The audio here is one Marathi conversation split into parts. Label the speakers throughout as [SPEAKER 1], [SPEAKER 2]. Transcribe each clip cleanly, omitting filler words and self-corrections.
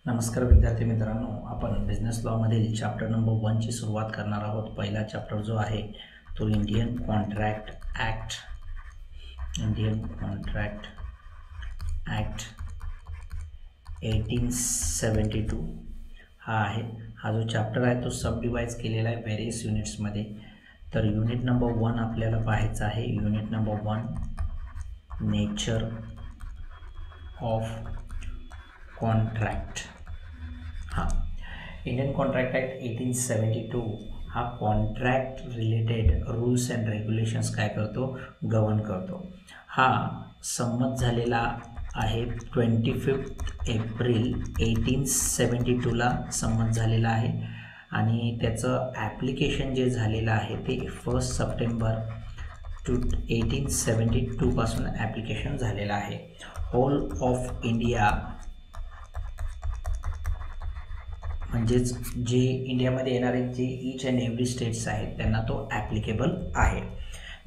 [SPEAKER 1] नमस्कार विद्यार्थी मित्रांनो, आपण बिझनेस लॉमधील चॅप्टर नंबर 1 ची सुरुवात करणार आहोत। पहिला चॅप्टर जो आहे तो इंडियन कॉन्ट्रॅक्ट ॲक्ट 1872 हा आहे। हा जो चॅप्टर आहे तो सब डिवाइड केलेला आहे व्हेरियस युनिट्समध्ये। तर युनिट नंबर 1 आपल्याला पाहायचं आहे। Unit number 1 nature of contract. हाँ, इंडियन कॉन्ट्रॅक्ट ॲक्ट 1872 हा contract related rules and regulations काय करतो, गव्हर्न करतो। हा संमत झालेला आहे 25 एप्रिल 1872 संमत झालेला आहे आणि त्याचं ॲप्लिकेशन जे झालेलं आहे ते 1 सप्टेंबर 1872 पासून ॲप्लिकेशन झालेलं आहे। होल ऑफ इंडिया म्हणजेच जे इंडियामध्ये येणारे जे ईच अँड एव्हरी स्टेट्स आहेत त्यांना तो ॲप्लिकेबल आहे।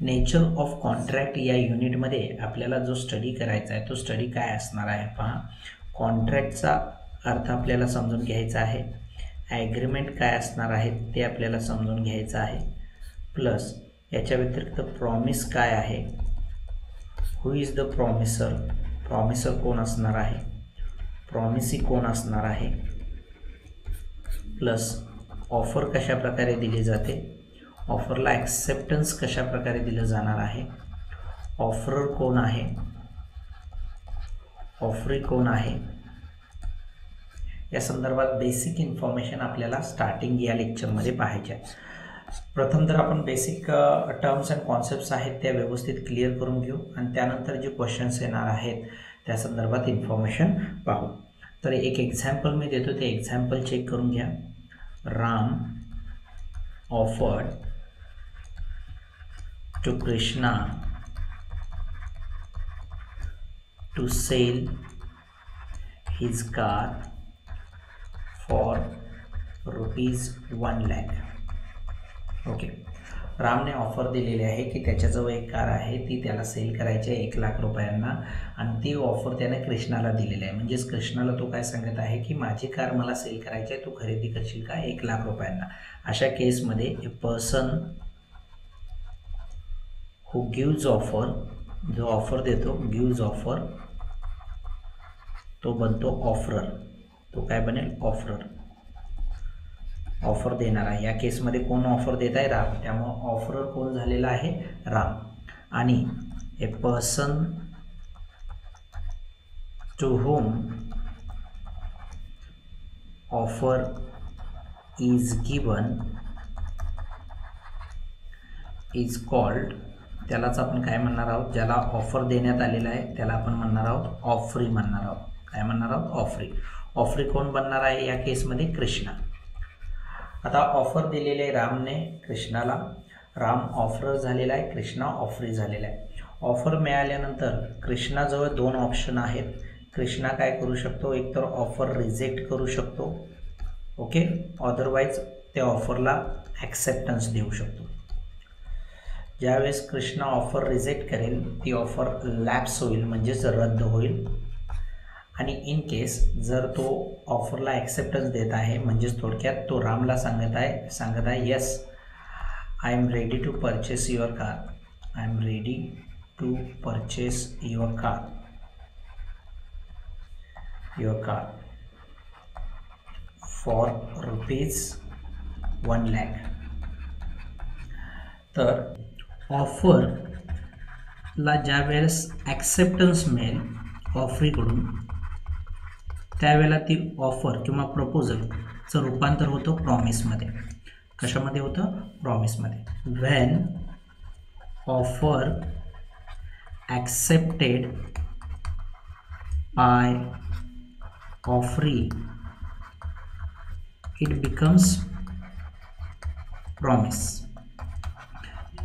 [SPEAKER 1] नेचर ऑफ कॉन्ट्रॅक्ट या युनिटमध्ये आपल्याला जो स्टडी करायचा आहे तो स्टडी काय असणार आहे पहा। कॉन्ट्रॅक्टचा अर्थ आपल्याला समजून घ्यायचा आहे, ॲग्रीमेंट काय असणार आहे ते आपल्याला समजून घ्यायचं आहे, प्लस याच्या व्यतिरिक्त प्रॉमिस काय आहे, हु इज द प्रॉमिसर, प्रॉमिसर कोण असणार आहे, प्रॉमिसी कोण असणार आहे, प्लस ऑफर कशा प्रकारे दिली जाते, ऑफरला ॲक्सेप्टन्स कशा प्रकारे दिलं जाणार आहे, ऑफरर कोण आहे, ऑफरी कोण आहे, या संदर्भात बेसिक इन्फॉर्मेशन आपल्याला स्टार्टिंग या लेक्चरमध्ये पाहायचे आहे। प्रथम तर आपण बेसिक टर्म्स अँड कॉन्सेप्ट्स आहेत त्या व्यवस्थित क्लिअर करून घेऊ आणि त्यानंतर जे क्वेश्चन्स येणार आहेत त्या संदर्भात इन्फॉर्मेशन पाहू। तर एक एक्झाम्पल मी देतो, ते एक्झाम्पल चेक करून घ्या। Ram offered to Krishna to sell his car for ₹1 lakh. Okay, रामने ऑफर दिलेली आहे की त्याच्याजवळ एक कार आहे ती त्याला सेल करायची आहे 1 लाख रुपयांना आणि ती ऑफर त्याने कृष्णाला दिलेली आहे। म्हणजेच कृष्णाला तो काय सांगत आहे की माझी कार मला सेल करायची आहे, तू खरेदी करशील का 1 लाख रुपयांना। अशा केसमध्ये a person who gives offer, जो ऑफर देतो गिव्ज ऑफर, तो बनतो ऑफरर, तो काय बनेल ऑफरर, ऑफर देणार आहे। या केसमध्ये कोण ऑफर देत आहे, राम, त्यामुळे ऑफरर कोण झालेला आहे, राम। आणि a person to whom offer is given is called, त्यालाच आपण काय म्हणणार आहोत, ज्याला ऑफर देण्यात आलेला आहे त्याला आपण म्हणणार आहोत ऑफरी म्हणणार आहोत। काय म्हणणार आहोत, ऑफरी। ऑफरी कोण बनणार आहे या केसमध्ये, कृष्णा। आता ऑफर दिलेले आहे रामने कृष्णाला, राम ऑफरर झालेला आहे, कृष्णा ऑफरी झालेला आहे। ऑफर मिळाल्यानंतर कृष्णाजवळ 2 ऑप्शन आहेत। कृष्णा काय करू शकतो, एकतर ऑफर रिजेक्ट करू शकतो, ओके, अदरवाईज त्या ऑफरला ॲक्सेप्टन्स देऊ शकतो। ज्यावेळेस कृष्णा ऑफर रिजेक्ट करेल ती ऑफर लॅप्स होईल, म्हणजेच रद्द होईल। आणि इन केस जर तो ऑफरला ॲक्सेप्टन्स देत आहे, म्हणजेच थोडक्यात तो रामला सांगत आहे yes I am ready to purchase your car, I am ready to purchase your car for ₹1 lakh. तर ऑफरला ज्या वेळेस ॲक्सेप्टन्स मिळेल ऑफरीकडून त्यावेळेला ती ऑफर किंवा प्रपोजलचं रूपांतर होतं प्रॉमिसमध्ये। कशामध्ये होतं, प्रॉमिसमध्ये। When offer accepted by offeree it becomes promise.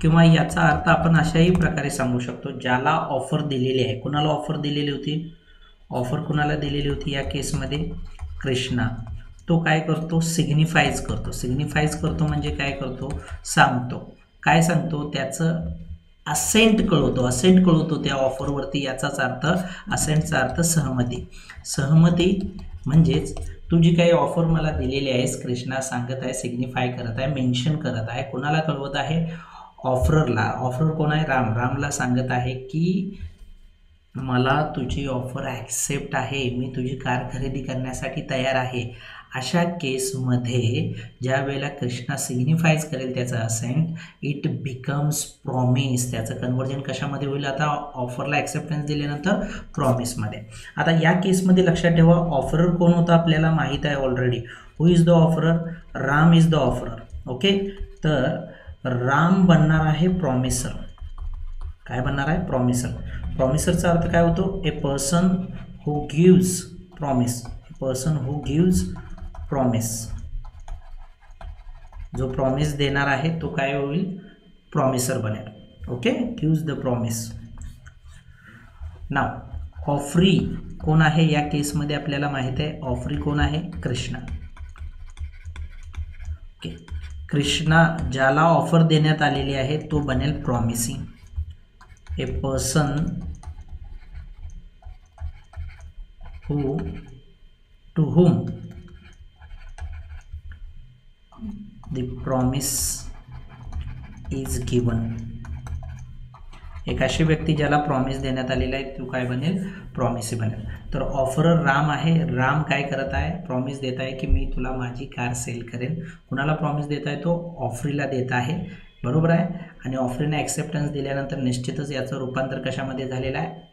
[SPEAKER 1] किंवा याचा अर्थ आपण अशाही प्रकारे सांगू शकतो, ज्याला ऑफर दिलेली आहे, कुणाला ऑफर दिलेली होती, ऑफर कुणाला दिलेली होती या केसमध्ये, कृष्णा, तो काय करतो, सिग्निफाईज करतो म्हणजे काय करतो, सांगतो, काय सांगतो, त्याचं असेंट कळवतो त्या ऑफरवरती। याचाच अर्थ, असेंटचा अर्थ सहमती। सहमती म्हणजेच तू जी काही ऑफर मला दिलेली आहेस, कृष्णा सांगत आहे, सिग्निफाय करत आहे, मेन्शन करत आहे, कोणाला कळवत आहे? ऑफररला. ऑफरर कोण आहे? राम. रामला सांगत आहे की मला तुझी ऑफर ॲक्सेप्ट आहे, मी तुझी कार खरेदी करण्यासाठी तयार आहे. अशा केसमध्ये ज्या वेळेला कृष्णा सिग्निफाईज करेल त्याचं असेंट, इट बिकम्स प्रॉमिस. त्याचं कन्वर्जन कशामध्ये होईल? आता ऑफरला ॲक्सेप्टन्स दिल्यानंतर प्रॉमिसमध्ये. आता या केसमध्ये लक्षात ठेवा, ऑफरर कोण होता आपल्याला माहीत आहे already. Who is the offeror? Ram is the offeror. Okay, तर राम बनणार आहे प्रॉमिसर. काय बनणार आहे? प्रॉमिसर. प्रॉमिसरचा अर्थ काय होतो? ए पर्सन हू गिव्स प्रॉमिस. ए पर्सन हू गिव्स प्रॉमिस. जो प्रॉमिस देणार आहे तो काय होईल? प्रॉमिसर बनेल. Okay, gives the promise. Now offeree कोण आहे या केसमध्ये आपल्याला माहित आहे. ऑफरी कोण आहे? कृष्णा. ओके, कृष्णा ज्याला ऑफर देण्यात आलेली आहे तो बनेल promising. A person who to whom the promise is given. एक अशी व्यक्ती ज्याला प्रॉमिस देण्यात आलेला आहे तो काय बनेल? प्रॉमिसी बनेल. तर ऑफरर राम आहे. राम काय करत आहे? प्रॉमिस देत आहे की मी तुला माझी कार सेल करेन. कुणाला प्रॉमिस देत आहे? तो ऑफरीला देत आहे. बरोबर आहे. आणि ऑफरीने ॲक्सेप्टन्स दिल्यानंतर निश्चितच याचं रूपांतर कशामध्ये झालेलं आहे?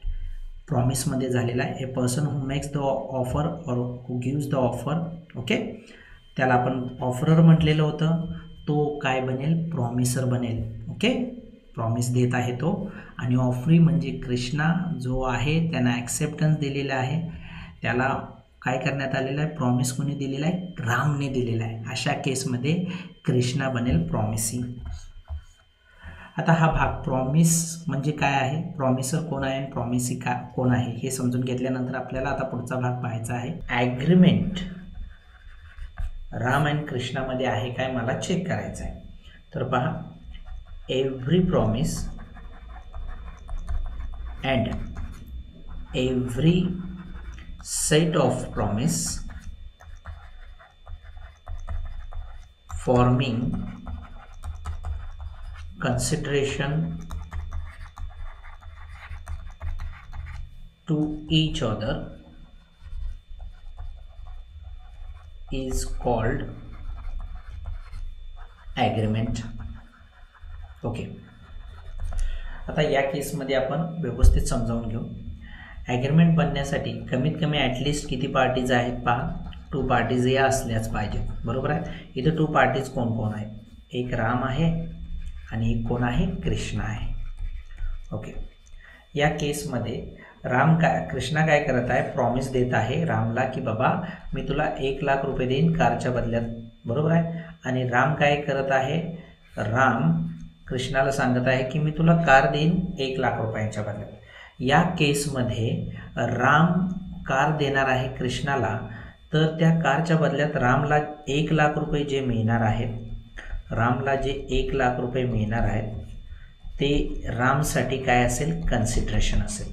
[SPEAKER 1] प्रॉमिसमध्ये झालेला आहे. ए person who makes the offer और हू गिव्स द ऑफर. ओके, त्याला आपण ऑफरर म्हटलेलं होतं. तो काय बनेल? प्रॉमिसर बनेल. ओके, प्रॉमिस देत आहे तो. आणि ऑफरी म्हणजे कृष्णा जो आहे त्यानं ॲक्सेप्टन्स दिलेला आहे. त्याला काय करण्यात आलेलं आहे? प्रॉमिस कोणी दिलेला आहे? रामने दिलेला आहे. अशा केसमध्ये कृष्णा बनेल प्रॉमिसिंग. आता हा भाग प्रॉमिस म्हणजे काय आहे, प्रॉमिसर कोण आहे, प्रॉमिसी का कोण आहे हे समजून घेतल्यानंतर आपल्याला आता पुढचा भाग पाहायचा आहे. ॲग्रीमेंट राम आणि कृष्णामध्ये आहे काय मला चेक करायचं आहे. तर पहा, every promise and every set of promise forming consideration to each other is called agreement. Okay, आता या केसमध्ये आपण व्यवस्थित समजावून घेऊ. ॲग्रीमेंट बनण्यासाठी कमीत कमी ॲटलिस्ट किती पार्टीज आहेत पहा. 2 पार्टीज या असल्याच पाहिजेत. बरोबर आहे. इथं 2 पार्टीज कोण कोण आहेत? एक राम आहे आणि कोण आहे? कृष्णा आहे. ओके, या केसमध्ये कृष्णा काय करत आहे? प्रॉमिस देत आहे रामला की बाबा मी तुला 1 लाख रुपये देईन कारच्या बदल्यात. बरोबर आहे. आणि राम काय करत आहे? राम कृष्णाला सांगत आहे की मी तुला कार देईन 1 लाख रुपयांच्या बदल्यात. या केसमध्ये राम कार देणार आहे कृष्णाला, तर त्या कारच्या बदल्यात रामला 1 लाख रुपये जे मिळणार आहेत, रामला जे 1 लाख रुपये मिळणार आहेत ते रामसाठी काय असेल? कन्सिडरेशन असेल.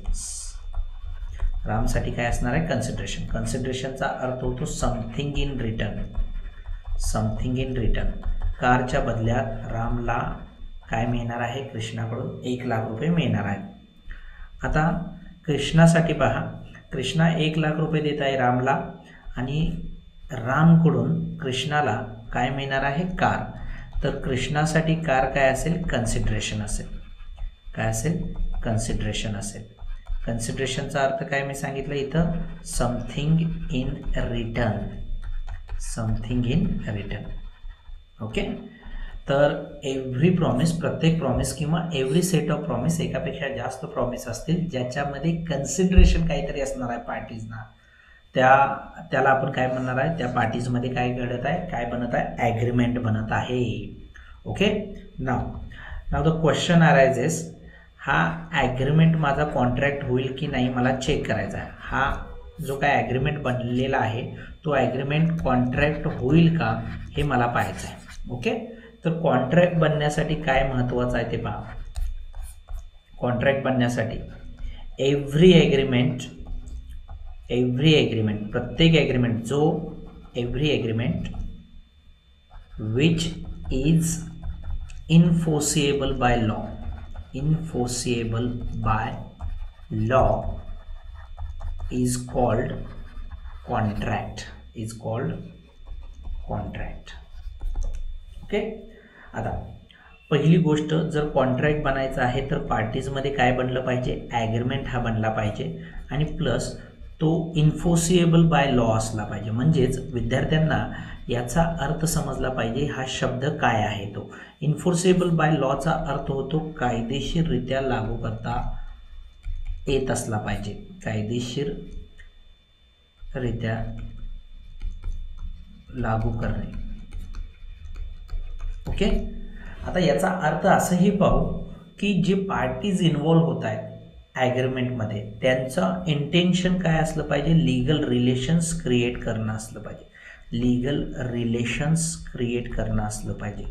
[SPEAKER 1] रामसाठी काय असणार आहे? कन्सिडरेशन. कन्सिडरेशनचा अर्थ होतो something in return. Something in return. कारच्या बदल्यात रामला काय मिळणार आहे? कृष्णाकडून 1 लाख रुपये मिळणार आहे. आता कृष्णासाठी पहा, कृष्णा 1 लाख रुपये देत आहे रामला आणि रामकडून कृष्णाला काय मिळणार आहे? कार. तर कृष्णासाठी कार काय असेल? कन्सिडरेशन असेल. काय असेल? कन्सिडरेशन असेल. कन्सिडरेशनचा अर्थ काय मी सांगितलं इथं? Something in return. Something in return. Okay, तर एव्हरी प्रॉमिस, प्रत्येक प्रॉमिस किंवा एव्हरी सेट ऑफ प्रॉमिस, एकापेक्षा जास्त प्रॉमिस असतील ज्याच्यामध्ये कन्सिडरेशन काहीतरी असणार आहे पार्टीजना, त्याला आपण काय म्हणणार आहे? त्या पार्टीजमध्ये काय घडत आहे? काय बनत आहे? ॲग्रीमेंट बनत आहे. Okay, now the question arises, हा ॲग्रीमेंट माझा कॉन्ट्रॅक्ट होईल की नाही मला चेक करायचा आहे. हा जो काय ॲग्रीमेंट बनलेला आहे तो ॲग्रीमेंट कॉन्ट्रॅक्ट होईल का हे मला पाहायचं आहे. ओके, तर कॉन्ट्रॅक्ट बनण्यासाठी काय महत्त्वाचं आहे ते पहा. कॉन्ट्रॅक्ट बनण्यासाठी एव्हरी ॲग्रीमेंट, प्रत्येक ॲग्रीमेंट जो every agreement which is enforceable by law, enforceable by law is called contract, is called contract. Okay. आता पहिली गोष्ट, जर कॉन्ट्रॅक्ट बनायचं आहे तर पार्टीजमध्ये काय बनलं पाहिजे, ॲग्रीमेंट हा बनला पाहिजे आणि प्लस तो इन्फोर्सिएबल बाय लॉ असला पाहिजे. म्हणजेच विद्यार्थ्यांना याचा अर्थ समजला पाहिजे हा शब्द काय आहे. तो इन्फोर्सिएबल बाय लॉचा अर्थ होतो कायदेशीररित्या लागू करता येत असला पाहिजे, कायदेशीररित्या लागू करणे. ओके. आता याचा अर्थ असंही पाहू की जे पार्टीज इन्व्हॉल्व होत आहेत ॲग्रीमेंटमध्ये त्यांचं इंटेन्शन काय असलं पाहिजे, लीगल रिलेशन्स क्रिएट करणं असलं पाहिजे, लीगल रिलेशन्स क्रिएट करणं असलं पाहिजे.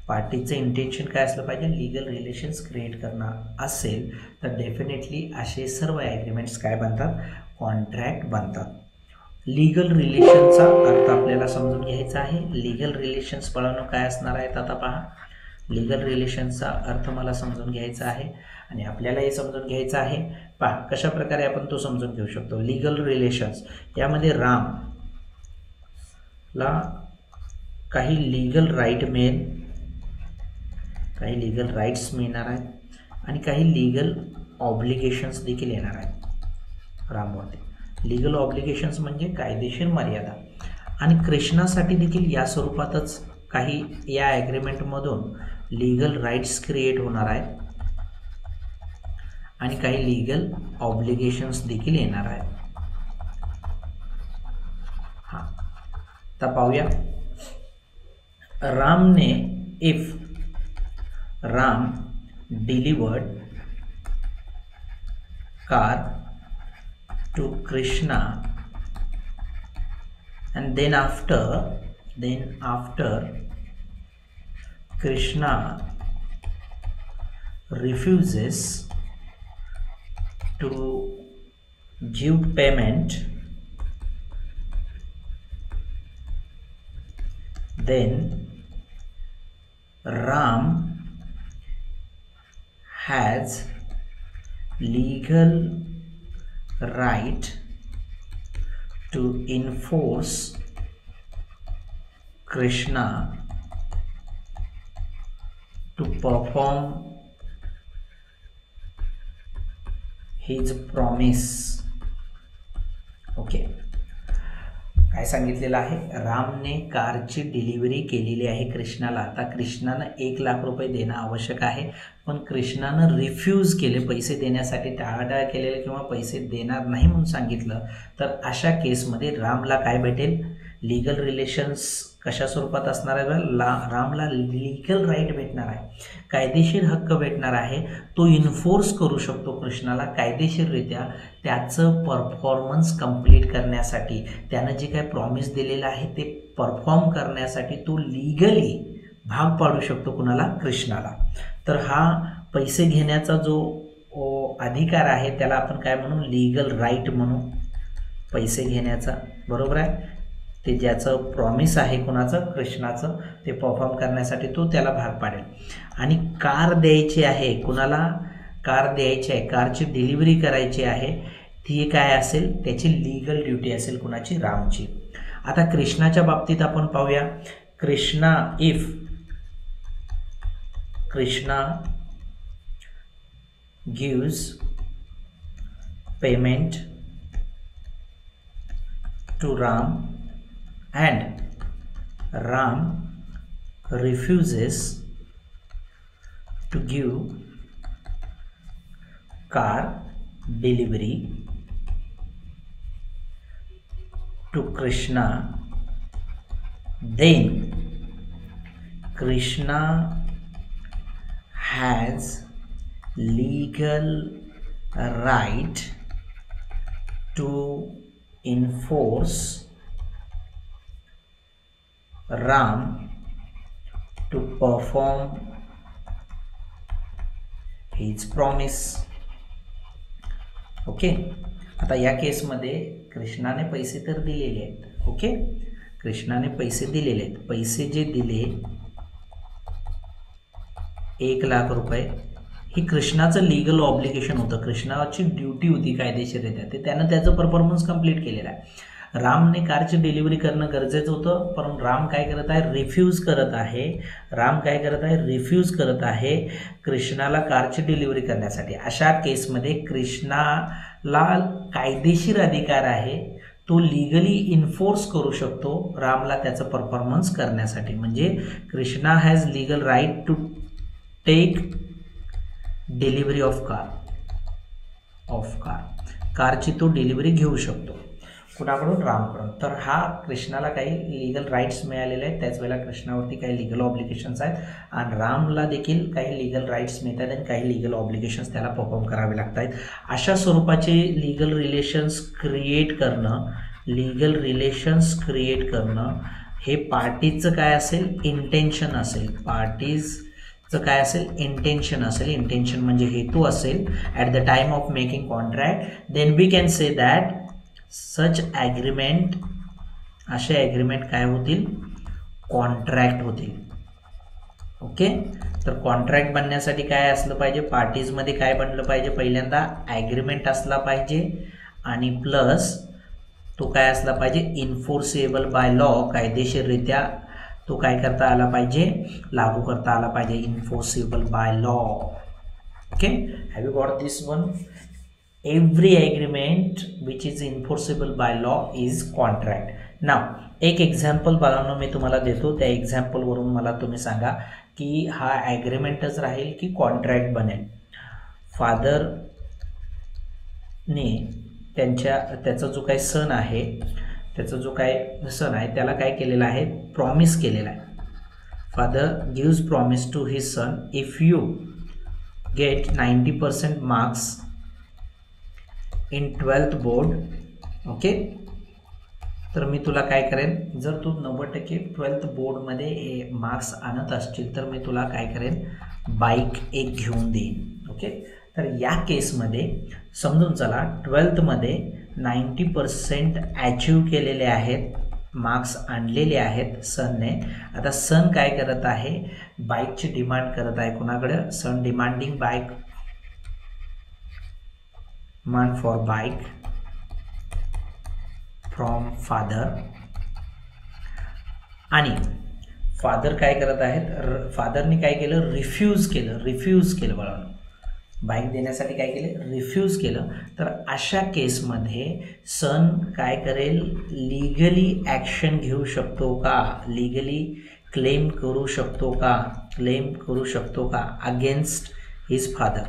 [SPEAKER 1] पार्टीचं इंटेन्शन काय असलं पाहिजे, लीगल रिलेशन्स क्रिएट करणं असेल तर डेफिनेटली असे सर्व ॲग्रीमेंट्स काय बनतात, कॉन्ट्रॅक्ट बनतात. लीगल रिलेशनचा अर्थ आपल्याला समजून घ्यायचा आहे. लीगल रिलेशन्स पळवणं काय असणार आहेत आता पहा. लीगल रिलेशन्सचा अर्थ मला समजून घ्यायचा आहे आणि आपल्यालाही समजून घ्यायचा आहे. पहा कशा प्रकारे आपण तो समजून घेऊ शकतो. लीगल रिलेशन्स यामध्ये रामला काही लीगल राईट मिळेल, काही लीगल राईट्स मिळणार आहेत आणि काही लीगल ऑब्लिगेशन्स देखील येणार आहेत रामवरती. लीगल ऑब्लिगेशन्स म्हणजे कायदेशीर मर्यादा आणि कृष्णासाठी देखील या स्वरूपातच काही या ॲग्रीमेंटमधून लीगल राईट्स क्रिएट होणार आहेत आणि काही लीगल ऑब्लिगेशन्स देखील येणार आहेत. हां, आता पाहूया. रामने if Ram delivered car to Krishna and then after Krishna refuses to give payment, then Ram has legal right to enforce Krishna to perform his promise. Okay. काय सांगितलेलं आहे, रामने कारची डिलिव्हरी केलेली आहे कृष्णाला. आता कृष्णानं 1 लाख रुपये देणं आवश्यक आहे पण कृष्णानं रिफ्यूज केले, पैसे देण्यासाठी टाळाटाळ केलेले किंवा पैसे देणार नाही म्हणून सांगितलं तर अशा केसमध्ये रामला काय भेटेल, लीगल रिलेशन्स कशा स्वरूपात असणार आहे, रामला लीगल राईट भेटणार आहे, कायदेशीर हक्क भेटणार आहे. तो इन्फोर्स करू शकतो कृष्णाला कायदेशीररित्या त्याचं परफॉर्मन्स कंप्लीट करण्यासाठी. त्यानं जे काय प्रॉमिस दिलेलं आहे ते परफॉर्म करण्यासाठी तो लीगली भाग पाडू शकतो कुणाला, कृष्णाला. तर हा पैसे घेण्याचा जो अधिकार आहे त्याला आपण काय म्हणू, लीगल राईट म्हणू. पैसे घेण्याचा, बरोबर आहे, ते ज्याचं प्रॉमिस आहे कुणाचं, कृष्णाचं, ते परफॉर्म करण्यासाठी तो त्याला भाग पाडेल. आणि कार द्यायची आहे कुणाला, कार द्यायची आहे, कारची डिलिव्हरी करायची आहे, ती काय असेल, त्याची लीगल ड्युटी असेल कुणाची, रामची. आता कृष्णाच्या बाबतीत आपण पाहूया. If Krishna gives payment to Ram and Ram refuses to give car delivery to Krishna, then Krishna has legal right to enforce Ram to perform his promise. Okay. आता या केसमध्ये कृष्णाने पैसे तर दिलेले आहेत, ओके, कृष्णाने पैसे दिलेले आहेत, पैसे जे दिले 1,00,000 रुपये, ही कृष्णाचं लिगल ऑब्लिगेशन होतं, कृष्णाची ड्युटी होती कायदेशीररित्या, ते त्यानं त्याचं परफॉर्मन्स कंप्लीट केलेला आहे. रामने कारची डिलिव्हरी करणं गरजेचं होतं, पण राम काय करत आहे, रिफ्यूज करत आहे. राम काय करत आहे, रिफ्यूज करत आहे कृष्णाला कारची डिलिव्हरी करण्यासाठी. अशा केसमध्ये कृष्णाला कायदेशीर अधिकार आहे, तो लिगली इन्फोर्स करू शकतो रामला त्याचं परफॉर्मन्स करण्यासाठी. म्हणजे Krishna has legal right to take delivery of कारची तो डिलिव्हरी घेऊ शकतो. कुणाकडून, रामकडून. तर हा कृष्णाला काही लिगल राईट्स मिळालेले आहेत, त्याच वेळेला कृष्णावरती काही लिगल ऑब्लिगेशन्स आहेत आणि रामला देखील काही लिगल राईट्स मिळतात आणि काही लिगल ऑब्लिगेशन्स त्याला परफॉर्म करावे लागत आहेत. अशा स्वरूपाचे लिगल रिलेशन्स क्रिएट करणं हे पार्टीचं काय असेल, इंटेन्शन असेल. पार्टीजचं काय असेल, इंटेन्शन असेल. इंटेन्शन म्हणजे हेतू असेल at the time of making contract. Then we can say that such agreement, असे ॲग्रीमेंट काय होतील, कॉन्ट्रॅक्ट होतील. ओके. तर कॉन्ट्रॅक्ट बनण्यासाठी काय असलं पाहिजे, पार्टीजमध्ये काय बनलं पाहिजे, पहिल्यांदा ॲग्रीमेंट असला पाहिजे आणि प्लस तो काय असला पाहिजे, इन्फोर्सेबल बाय लॉ, कायदेशीररित्या तो काय करता आला पाहिजे, लागू करता आला पाहिजे, enforceable by law. Okay, have you got this one? Every agreement which is enforceable by law is contract. Now एक एक्झाम्पल बाळांनो मी तुम्हाला देतो, त्या एक्झाम्पलवरून मला तुम्ही सांगा की हा ॲग्रीमेंटच राहील की कॉन्ट्रॅक्ट बनेल. फादरने त्याचा जो काही सन आहे, त्याला काय केलेलं आहे, प्रॉमिस केलेला आहे. Father gives promise to his son, if you get 90% marks in 12th board, okay, तर मी तुला काय करेन, जर तू 90% 12th बोर्डमध्ये मार्क्स आणत असतील तर मी तुला काय करेन, बाईक एक घेऊन देईन. ओके. तर या केसमध्ये समजून चला, 12th मध्ये 90% अचीव केलेले आहेत, मार्क्स आणलेले आहेत सनने. आता सन काय करत आहे, बाईकची डिमांड करत आहे. कुणाकडे, son demanding bike, demand for bike from father. आणि फादर काय करत आहेत, फादरने काय केलं, रिफ्यूज केलं बाळांनो, बाईक देण्यासाठी काय केलं, रिफ्यूज केलं. तर अशा केसमध्ये सन काय करेल, लिगली ॲक्शन घेऊ शकतो का, लिगली क्लेम करू शकतो का अगेन्स्ट हिज फादर.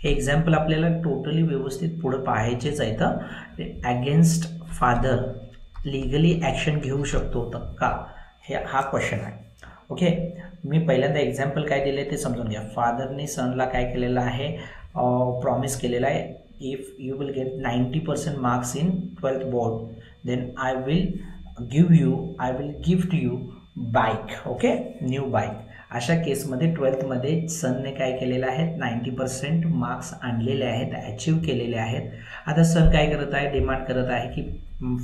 [SPEAKER 1] हे एक्झाम्पल आपल्याला टोटली व्यवस्थित पुढं पाहायचेच आहे. तर अगेन्स्ट फादर लिगली ॲक्शन घेऊ शकतो का, हा क्वेश्चन आहे. ओके, मी पहिल्यांदा एक्झाम्पल काय दिले ते समजून घ्या. फादरने सनला काय केलेलं आहे, प्रॉमिस केलेला आहे, if you will get 90% marks in 12th board, then I will gift you bike. Okay, new bike. अशा केसमध्ये 12th मध्ये सनने काय केलेलं आहे, 90% मार्क्स आणलेले आहेत, अचीव केलेले आहेत. आता सन काय करत आहे, डिमांड करत आहे की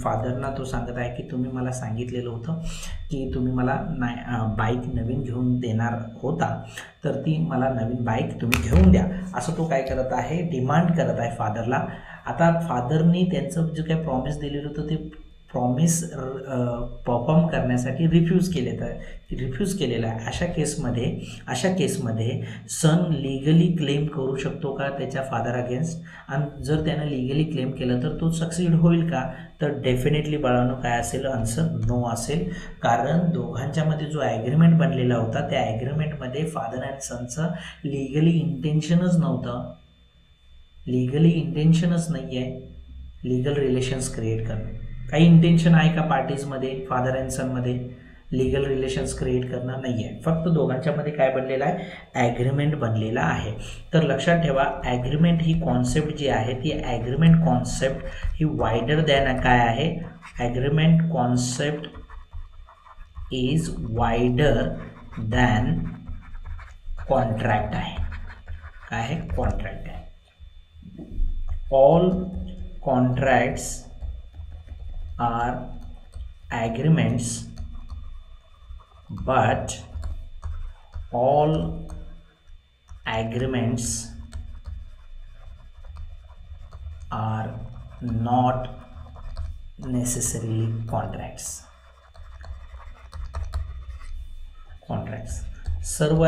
[SPEAKER 1] फादरना तो सांगत आहे की तुम्ही मला सांगितलेलं होतं की तुम्ही मला बाईक नवीन घेऊन देणार होता, तर ती मला नवीन बाईक तुम्ही घेऊन द्या, असं तो काय करत आहे, डिमांड करत आहे फादरला. आता फादरनी त्यांचं जे काही प्रॉमिस दिलेलं होतं ते प्रॉमिस परफॉर्म करण्यासाठी रिफ्यूज केलेलं आहे. अशा केसमध्ये सन लिगली क्लेम करू शकतो का त्याच्या फादर अगेन्स्ट, आणि जर त्यानं लिगली क्लेम केलं तर तो सक्सीड होईल का, तर डेफिनेटली बाळांनो काय असेल, आन्सर नो असेल. कारण दोघांच्यामध्ये जो ॲग्रीमेंट बनलेला होता त्या ॲग्रीमेंटमध्ये फादर अँड सनचं लिगली इंटेन्शनच नव्हतं, नाही आहे लिगल रिलेशन्स क्रिएट करणं. काही इंटेन्शन आहे का पार्टीजमध्ये, फादर अँड सनमध्ये लिगल रिलेशन्स क्रिएट करणं नाही आहे. फक्त दोघांच्यामध्ये काय बनलेलं आहे, ॲग्रीमेंट बनलेला आहे. तर लक्षात ठेवा, ॲग्रीमेंट ही कॉन्सेप्ट जी आहे ती ॲग्रीमेंट कॉन्सेप्ट ही वायडर दॅन काय आहे, agreement concept is wider than contract आहे. काय आहे, कॉन्ट्रॅक्ट आहे. All contracts are agreements, but all agreements are not necessarily contracts. सर्व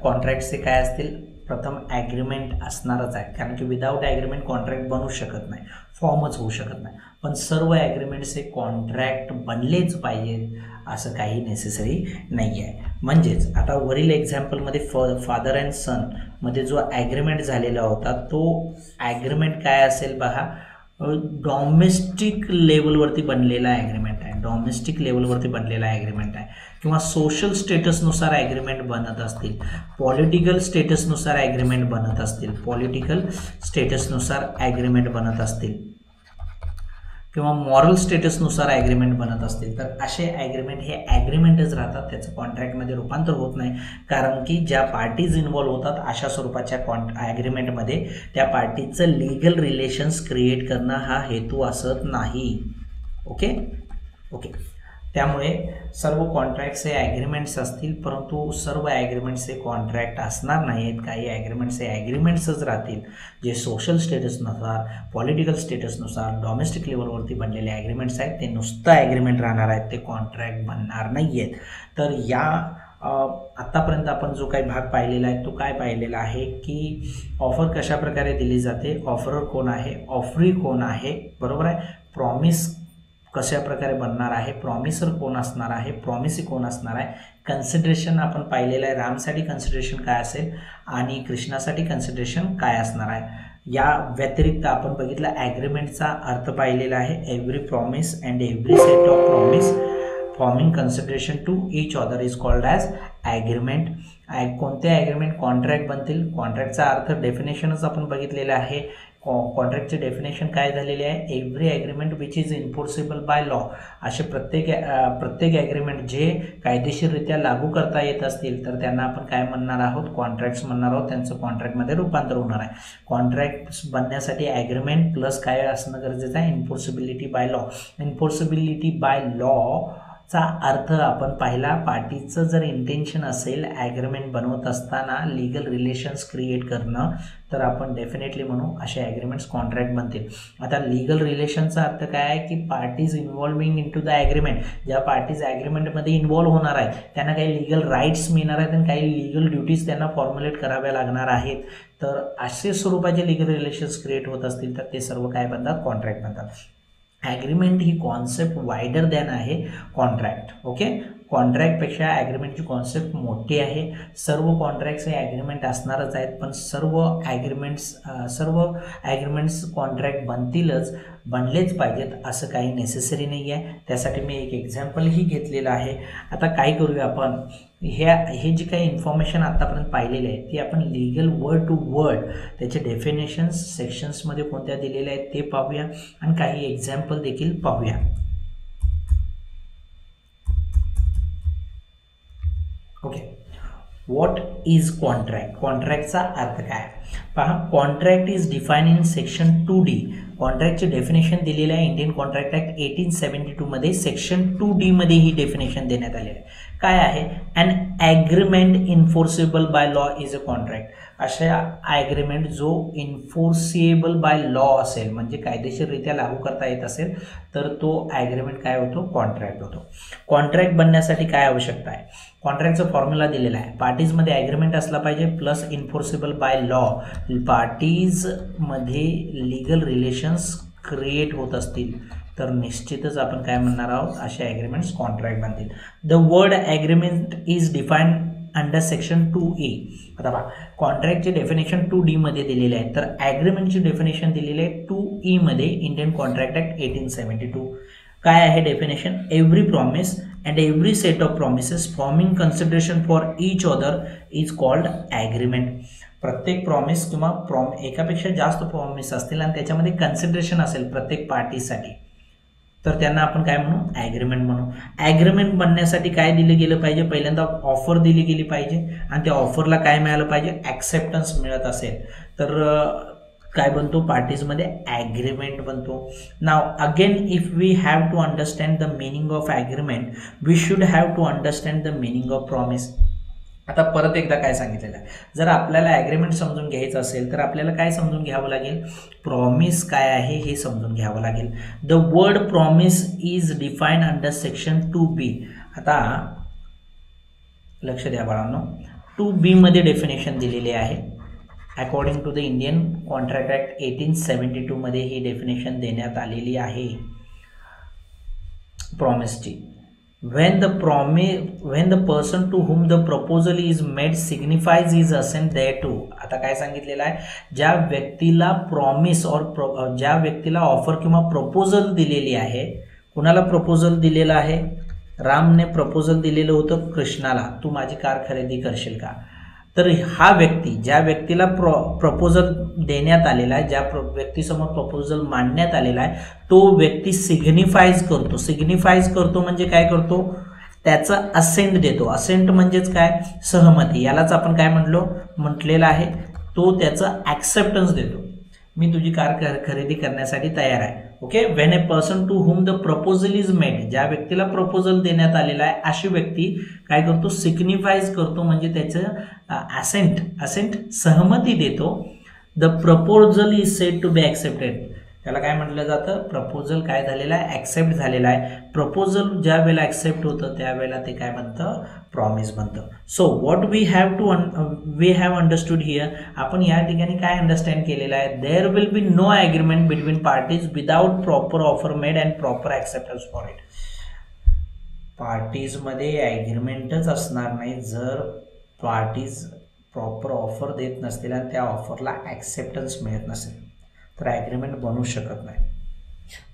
[SPEAKER 1] कॉन्ट्रॅक्टचे काय असतील, प्रथम ॲग्रीमेंट असणारच आहे, कारण की विदाऊट ॲग्रीमेंट कॉन्ट्रॅक्ट बनू शकत नाही, फॉर्मच होऊ शकत नाही. पण सर्व ॲग्रीमेंट्स हे कॉन्ट्रॅक्ट बनलेच पाहिजेत असं काही नेसेसरी नाही आहे. म्हणजेच आता वरील एक्झाम्पलमध्ये फादर अँड सन मध्ये जो ॲग्रीमेंट झालेला होता तो ॲग्रीमेंट काय असेल बघा, डॉमेस्टिक लेवलवरती बनलेला ॲग्रीमेंट आहे, डॉमेस्टिक लेवलवरती बनलेला ॲग्रीमेंट आहे, किंवा सोशल स्टेटसनुसार ॲग्रीमेंट बनत असतील, पॉलिटिकल स्टेटसनुसार ॲग्रीमेंट बनत असतील, पॉलिटिकल स्टेटसनुसार ॲग्रीमेंट बनत असतील, किंवा मॉरल स्टेटसनुसार ॲग्रीमेंट बनत असतील, तर असे ॲग्रीमेंट हे ॲग्रीमेंटच राहतात, त्याचं कॉन्ट्रॅक्टमध्ये रूपांतर होत नाही. कारण की ज्या पार्टीज इन्व्हॉल्व्ह होतात अशा स्वरूपाच्या ॲग्रीमेंटमध्ये त्या पार्टीचं लीगल रिलेशन्स क्रिएट करणं हा हेतू असत नाही. ओके. त्यामुळे सर्व कॉन्ट्रॅक्ट्स हे ॲग्रीमेंट्स असतील, परंतु सर्व ॲग्रीमेंट्स हे कॉन्ट्रॅक्ट असणार नाहीत. काही ॲग्रीमेंट्स हे ॲग्रीमेंट्सच राहतील जे सोशल स्टेटसनुसार, पॉलिटिकल स्टेटसनुसार, डॉमेस्टिक लेवलवरती बनलेले ॲग्रीमेंट्स आहेत ते नुसतं ॲग्रीमेंट राहणार आहेत, ते कॉन्ट्रॅक्ट बनणार नाही आहेत. तर या आत्तापर्यंत आपण जो काही भाग पाहिलेला आहे तो काय पाहिलेला आहे की ऑफर कशा प्रकारे दिली जाते, ऑफरर कोण आहे, ऑफरी कोण आहे, बरोबर आहे, प्रॉमिस कशा प्रकारे बनणार आहे, प्रॉमिसर कोण असणार आहे, प्रॉमिसी कोण असणार आहे, कन्सिडरेशन आपण पाहिलेलं आहे, रामसाठी कन्सिडरेशन काय असेल आणि कृष्णासाठी कन्सिडरेशन काय असणार आहे. या व्यतिरिक्त आपण बघितलं ॲग्रीमेंटचा अर्थ पाहिलेला आहे, every promise and every set of promise forming consideration to each other is called as agreement. कोणते ॲग्रीमेंट कॉन्ट्रॅक्ट बनतील, कॉन्ट्रॅक्टचा अर्थ डेफिनेशनच आपण बघितलेलं आहे. कॉन्ट्रॅक्टचे डेफिनेशन काय झालेले आहे, every agreement which is enforceable by law. असे प्रत्येक ॲग्रीमेंट जे कायदेशीररित्या लागू करता येत असतील तर त्यांना आपण काय म्हणणार आहोत, कॉन्ट्रॅक्ट्स म्हणणार आहोत. त्यांचं कॉन्ट्रॅक्टमध्ये रूपांतर होणार आहे. कॉन्ट्रॅक्ट्स बनण्यासाठी ॲग्रीमेंट प्लस काय असणं गरजेचं आहे, enforceability by law. Enforceability by law चा अर्थ आपण पाहिला, पार्टीचं जर इंटेन्शन असेल ॲग्रीमेंट बनवत असताना लीगल रिलेशन्स क्रिएट करणं तर आपण डेफिनेटली म्हणू असे ॲग्रीमेंट्स कॉन्ट्रॅक्ट बनतील. आता लीगल रिलेशनचा अर्थ काय आहे की parties involving into the agreement. ज्या पार्टीज ॲग्रीमेंटमध्ये इन्व्हॉल्व्ह होणार आहेत त्यांना काही लीगल राईट्स मिळणार आहेत आणि काही लीगल ड्युटीज त्यांना फॉर्म्युलेट कराव्या लागणार आहेत. तर असे स्वरूपाचे लीगल रिलेशन्स क्रिएट होत असतील तर ते सर्व काय बनतात, कॉन्ट्रॅक्ट बनतात. ॲग्रीमेंट ही कॉन्सेप्ट वायडर दॅन आहे कॉन्ट्रॅक्ट. ओके, कॉन्ट्रॅक्टपेक्षा ॲग्रीमेंटची कॉन्सेप्ट मोठी आहे. सर्व कॉन्ट्रॅक्ट्स हे ॲग्रीमेंट असणारच आहेत, पण सर्व ॲग्रीमेंट्स कॉन्ट्रॅक्ट बनलेच पाहिजेत असं काही नेसेसरी नाही आहे. त्यासाठी मी एक एक्झाम्पलही घेतलेलं आहे. आता काय करूया आपण, हे जी काही इन्फॉर्मेशन आतापर्यंत पाहिलेली आहे ती आपण लीगल वर्ड टू वर्ड त्याचे डेफिनेशन्स सेक्शन्समध्ये कोणत्या दिलेल्या आहेत ते पाहूया आणि काही एक्झाम्पल देखील पाहूया. ओके, व्हॉट इज कॉन्ट्रॅक्ट, कॉन्ट्रॅक्टचा अर्थ काय पहा. Contract is define in section 2D. कॉन्ट्रॅक्टचे डेफिनेशन दिलेलं आहे इंडियन कॉन्ट्रॅक्ट ॲक्ट 1872 मध्ये सेक्शन 2D मध्ये ही डेफिनेशन देण्यात आलेलं आहे. काय आहे, an agreement enforceable by law is a contract. अशा ॲग्रीमेंट जो इन्फोर्सेबल बाय लॉ असेल म्हणजे कायदेशीररित्या लागू करता येत असेल तर तो ॲग्रीमेंट काय होतो, कॉन्ट्रॅक्ट होतो. कॉन्ट्रॅक्ट बनण्यासाठी काय आवश्यकता आहे, कॉन्ट्रॅक्टचा फॉर्म्युला दिलेला आहे. पार्टीजमध्ये ॲग्रीमेंट असला पाहिजे प्लस इन्फोर्सेबल बाय लॉ. पार्टीजमध्ये लीगल रिलेशन्स क्रिएट होत असतील तर निश्चितच आपण काय म्हणणार आहोत, असे ॲग्रीमेंट्स कॉन्ट्रॅक्ट बनतील. The word agreement is defined under section 2A. आता पहा, कॉन्ट्रॅक्टचे डेफिनेशन 2D मध्ये दिलेले आहे तर ॲग्रीमेंटची डेफिनेशन दिलेली आहे 2E मध्ये इंडियन कॉन्ट्रॅक्ट ॲक्ट 1872. काय आहे definition, every promise and every set of promises forming consideration for each other is called agreement. प्रत्येक प्रॉमिस किंवा एकापेक्षा जास्त प्रॉमिस असतील आणि त्याच्यामध्ये कन्सिडरेशन असेल प्रत्येक पार्टीसाठी तर त्यांना आपण काय म्हणू, ॲग्रीमेंट म्हणू. ॲग्रीमेंट बनण्यासाठी काय दिलं गेलं पाहिजे, पहिल्यांदा ऑफर दिली गेली पाहिजे आणि त्या ऑफरला काय मिळालं पाहिजे, ॲक्सेप्टन्स मिळत असेल तर काय बनतो पार्टीजमध्ये ॲग्रीमेंट बनतो. Now again if we have to understand the meaning of agreement we should have to understand the meaning of promise. आता परत एकदा काय सांगितलेलं आहे, जर आपल्याला ॲग्रीमेंट समजून घ्यायचं असेल तर आपल्याला काय समजून घ्यावं लागेल, प्रॉमिस काय आहे हे समजून घ्यावं लागेल. The word promise is defined under section 2B. आता लक्ष द्या बाळांनो, 2B मध्ये डेफिनेशन दिलेली आहे. According to the Indian contract act 1872 मध्ये ही डेफिनेशन देण्यात आलेली आहे प्रॉमिसची. when the person to whom the proposal is made signifies his assent thereto. आता काय सांगितलेलं आहे, ज्या व्यक्तीला प्रॉमिस और ज्या व्यक्तीला ऑफर किंवा प्रपोजल दिलेली आहे, कुणाला प्रपोजल दिलेला आहे, रामने प्रपोजल दिलेलं होतं कृष्णाला, तू माझी कार खरेदी करशील का. तर हा व्यक्ती, ज्या व्यक्तीला प्रपोजल देण्यात आलेला आहे, ज्या व्यक्तीसमोर प्रपोजल मांडण्यात आलेला आहे, तो व्यक्ती सिग्निफाईज करतो. सिग्निफाईज करतो म्हणजे काय करतो, त्याचा असेंट देतो. असेंट म्हणजेच काय, सहमती. यालाच आपण काय म्हटलेलं आहे, तो त्याचा ॲक्सेप्टन्स देतो. मी तुझी कार खरेदी करण्यासाठी तयार आहे. Okay. When a person to whom the proposal is made, ज्या व्यक्तीला प्रपोजल देण्यात आलेला आहे अशी व्यक्ती काय करतो, सिग्निफाईज करतो म्हणजे त्याचं असेंट सहमती देतो. The proposal is said to be accepted. त्याला काय म्हटलं जातं, प्रपोजल काय झालेला आहे, ॲक्सेप्ट झालेला आहे. प्रपोजल ज्या वेळेला ॲक्सेप्ट होतं त्यावेळेला ते काय बनतं, प्रॉमिस बनतं. So what we have understood here, आपण या ठिकाणी काय अंडरस्टँड केलेलं आहे, there will be no agreement between parties without proper offer made and proper acceptance for it. पार्टीजमध्ये ॲग्रीमेंटच असणार नाही जर पार्टीज प्रॉपर ऑफर देत नसतील आणि त्या ऑफरला ॲक्सेप्टन्स मिळत नसेल तर ॲग्रीमेंट बनू शकत नाही.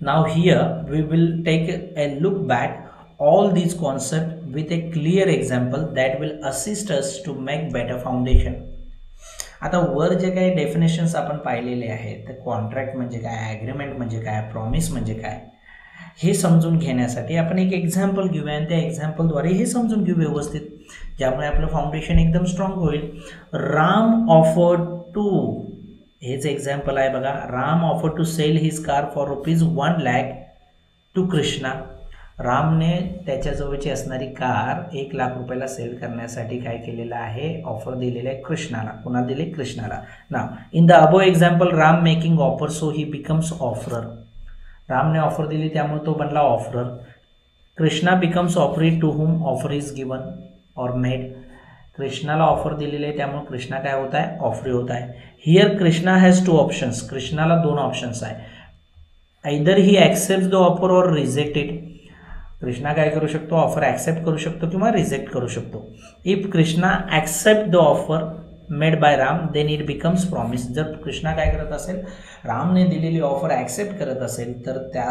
[SPEAKER 1] Now here we will take a look back all these concepts with a clear example that will assist us to make better foundation. आता वर जे काही डेफिनेशन्स आपण पाहिलेले आहेत, तर कॉन्ट्रॅक्ट म्हणजे काय, ॲग्रीमेंट म्हणजे काय, प्रॉमिस म्हणजे काय, हे समजून घेण्यासाठी आपण एक एक्झाम्पल घेऊया आणि त्या एक्झाम्पलद्वारे हे समजून घेऊ व्यवस्थित, ज्यामुळे आपलं फाउंडेशन एकदम स्ट्रॉंग होईल. राम ऑफर्ड टू, हेच एक्झाम्पल आहे बघा, Ram offered to sell his car for ₹1 lakh to Krishna. रामने त्याच्याजवळची असणारी कार 1 लाख रुपयाला सेल करण्यासाठी काय केलेलं आहे, ऑफर दिलेलं आहे कृष्णाला. कुणाला दिले, कृष्णाला. Now in the above example Ram making offer so he becomes offeror. रामने ऑफर दिली त्यामुळे तो बनला offeror. Krishna becomes offeree to whom offer is given or made. कृष्णाला ऑफर दिलेली आहे त्यामुळे कृष्णा काय होत आहे, ऑफरी होत आहे. Here Krishna has 2 options. कृष्णाला 2 ऑप्शन्स आहे, either he accept the offer और रिजेक्ट इट. कृष्णा काय करू शकतो, ऑफर ॲक्सेप्ट करू शकतो किंवा रिजेक्ट करू शकतो. If Krishna accept the offer made by Ram then it becomes promise. जर कृष्णा काय करत असेल, रामने दिलेली ऑफर ॲक्सेप्ट करत असेल तर त्या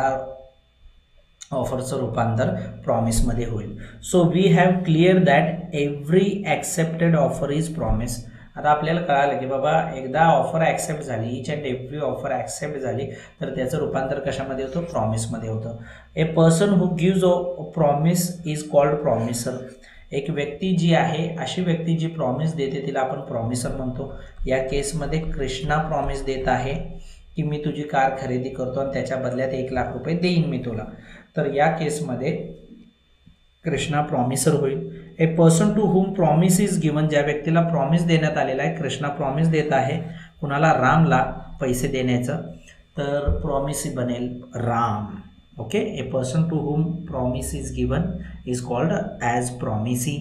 [SPEAKER 1] ऑफरचं रूपांतर प्रॉमिसमध्ये होईल. So we have clear that every accepted offer is promise. आता आपल्याला कळालं की बाबा एकदा ऑफर ॲक्सेप्ट झाली, each and every offer accept झाली तर त्याचं रूपांतर कशामध्ये होतं, प्रॉमिसमध्ये होतं. A person who gives a promise is called promisor. एक व्यक्ती जी आहे, अशी व्यक्ती जी प्रॉमिस देते तिला आपण प्रॉमिसर म्हणतो. या केसमध्ये कृष्णा प्रॉमिस देत आहे की मी तुझी कार खरेदी करतो आणि त्याच्या बदल्यात 1 लाख रुपये देईन मी तुला. तर या केसमध्ये कृष्णा प्रॉमिसर होईल. A person to whom promise is given, ज्या व्यक्तीला प्रॉमिस देण्यात आलेला आहे, कृष्णा प्रॉमिस देत आहे कुणाला, रामला पैसे देण्याचं, तर प्रॉमिस बनेल Ram. Okay. A person to whom promise is given is called as promisee.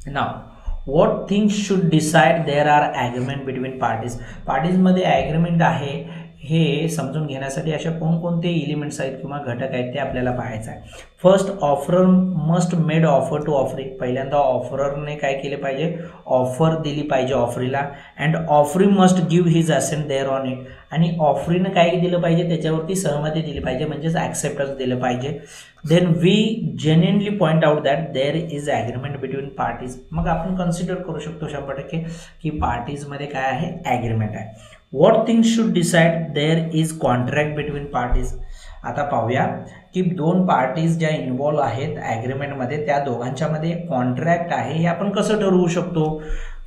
[SPEAKER 1] Now what things should decide there are agreement between parties. पार्टीजमध्ये ॲग्रीमेंट आहे हे समजून घेण्यासाठी अशा कोणकोणते एलिमेंट्स आहेत किंवा घटक आहेत ते आपल्याला पाहायचं आहे. First, offeror must made offer to offeree. पहिल्यांदा ऑफररने काय केले पाहिजे, ऑफर दिली पाहिजे ऑफरीला. And offeree must give his assent there on it. आणि ऑफरीनं काय दिलं पाहिजे, त्याच्यावरती सहमती दिली पाहिजे म्हणजेच ॲक्सेप्टन्स दिलं पाहिजे. Then we genuinely point out that there is agreement between parties. मग आपण कन्सिडर करू शकतो 100% की पार्टीजमध्ये काय आहे, ॲग्रीमेंट आहे. What things should decide there is contract between parties. आता पाहूया की 2 पार्टीज ज्या इन्व्हॉल्व आहेत ॲग्रीमेंटमध्ये त्या दोघांच्यामध्ये कॉन्ट्रॅक्ट आहे हे आपण कसं ठरवू शकतो.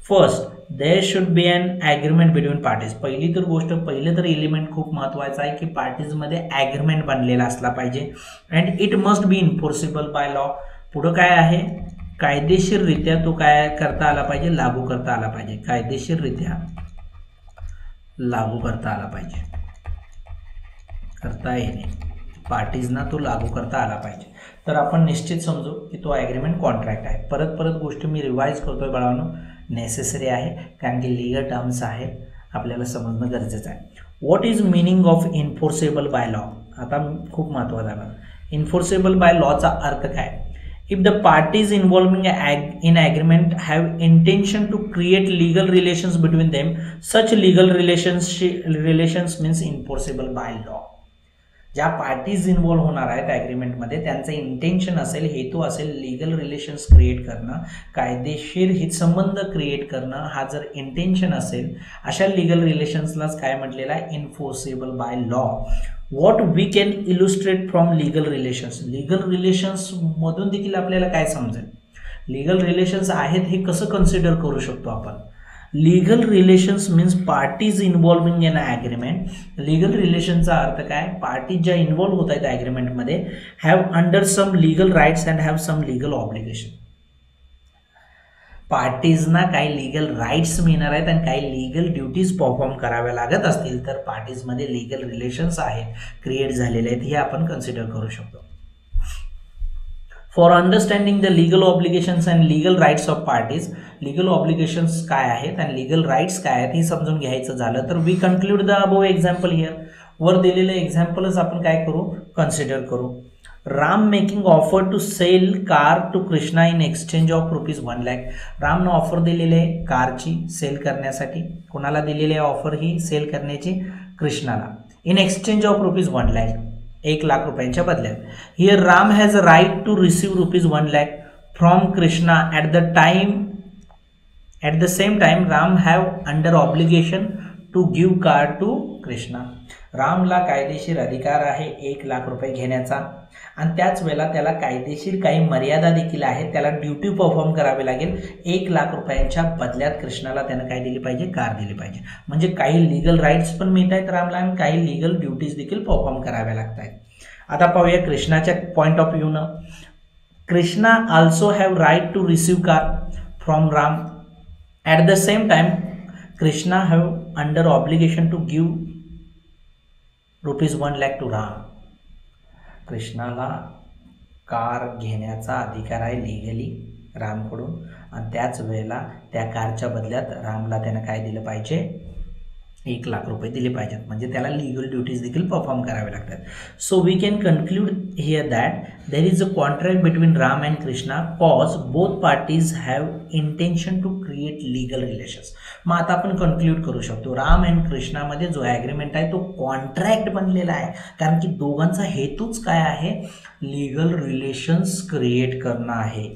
[SPEAKER 1] First there should be an agreement between parties. पहिली तर गोष्ट, पहिलं तर एलिमेंट खूप महत्त्वाचं आहे की पार्टीजमध्ये ॲग्रीमेंट बनलेला असला पाहिजे and it must be enforceable by law. पुढं काय आहे, कायदेशीररित्या तो काय करता आला पाहिजे, लागू करता आला पाहिजे. कायदेशीररित्या लागू करता आला पाहिजे, करता येणे, पार्टीजना तो लागू करता आला पाहिजे. तर आपण निश्चित समजू की तो ॲग्रीमेंट कॉन्ट्रॅक्ट आहे. परत गोष्ट मी रिवाईज करतोय बाळांनो, नेसेसरी आहे कारण की लीगल टर्म्स आहे, आपल्याला समजणं गरजेचं आहे. What is meaning of enforceable by law. आता खूप महत्त्वाचा आहे बघा, इन्फोर्सेबल बाय लॉचा अर्थ काय. If the parties involving in agreement have intention to create legal relations between them, such legal relations means enforceable by law. ज्या पार्टीज इन्व्हॉल्व होणार आहेत ॲग्रीमेंटमध्ये त्यांचं इंटेन्शन असेल, हेतू असेल लीगल रिलेशन्स क्रिएट करणं, कायदेशीर हितसंबंध क्रिएट करणं, हा जर इंटेन्शन असेल अशा लीगल रिलेशन्सलाच काय म्हटलेलं आहे, enforceable by law. What we can illustrate from legal relations. Legal रिलेशन्समधून देखील आपल्याला काय समजेल, लीगल रिलेशन्स आहेत हे कसं कन्सिडर करू शकतो आपण. Legal relations means parties involving in agreement. Legal रिलेशनचा अर्थ काय, पार्टी ज्या इन्व्हॉल्व होत आहेत ॲग्रीमेंटमध्ये have under some legal rights and have some legal obligation. पार्टीजना काही लीगल राईट्स मिळणार आहेत आणि काही लीगल ड्युटीज परफॉर्म कराव्या लागत असतील तर पार्टीजमध्ये लीगल रिलेशन्स आहेत, क्रिएट झालेले आहेत, हे आपण कन्सिडर करू शकतो. For understanding the legal obligations and legal rights of parties. Legal obligations काय आहेत आणि लीगल राईट्स काय आहेत हे समजून घ्यायचं झालं तर we conclude the above example here. वर दिलेलं एक्झाम्पलच आपण काय करू, कन्सिडर करू. Ram making offer to sell car to Krishna in exchange of ₹1,00,000. रामनं ऑफर दिलेली आहे कारची सेल करण्यासाठी. कोणाला दिलेली आहे ऑफर ही सेल करण्याची, कृष्णाला. इन एक्सचेंज ऑफ ₹1,00,000, ₹1,00,000 बदल्यात. Here Ram has a right to receive ₹1,00,000 from Krishna at the same time Ram have under obligation to give car to Krishna. रामला कायदेशीर अधिकार आहे ₹1,00,000 घेण्याचा आणि त्याच वेळेला त्याला कायदेशीर काही मर्यादा देखील आहेत, त्याला ड्युटी परफॉर्म करावी लागेल. ₹1,00,000 बदल्यात कृष्णाला त्यानं काय दिली पाहिजे, कार दिली पाहिजे. म्हणजे काही लीगल राईट्स पण मिळत आहेत रामला आणि काही लीगल ड्युटीज देखील परफॉर्म कराव्या लागत आहेत. आता पाहूया कृष्णाच्या पॉईंट ऑफ व्ह्यूनं. Krishna also have right to receive car from Ram. At the same time, Krishna have under obligation to give ₹1,00,000 to Ram. कृष्णाला कार घेण्याचा अधिकार आहे लिगली रामकडून आणि त्याच वेळेला त्या कारच्या बदल्यात रामला त्यानं काय दिलं पाहिजे, ₹1,00,000 दिले पाहिजेत. म्हणजे त्याला लीगल ड्युटीज देखील परफॉर्म करावे लागतात. So we can conclude here that there is a contract between Ram and Krishna cause both parties have intention to create legal relations. मग आता आपण कन्क्लूड करू शकतो राम अँड कृष्णामध्ये जो ॲग्रीमेंट आहे तो कॉन्ट्रॅक्ट बनलेला आहे कारण की दोघांचा हेतूच काय आहे, लीगल रिलेशन्स क्रिएट करणं आहे.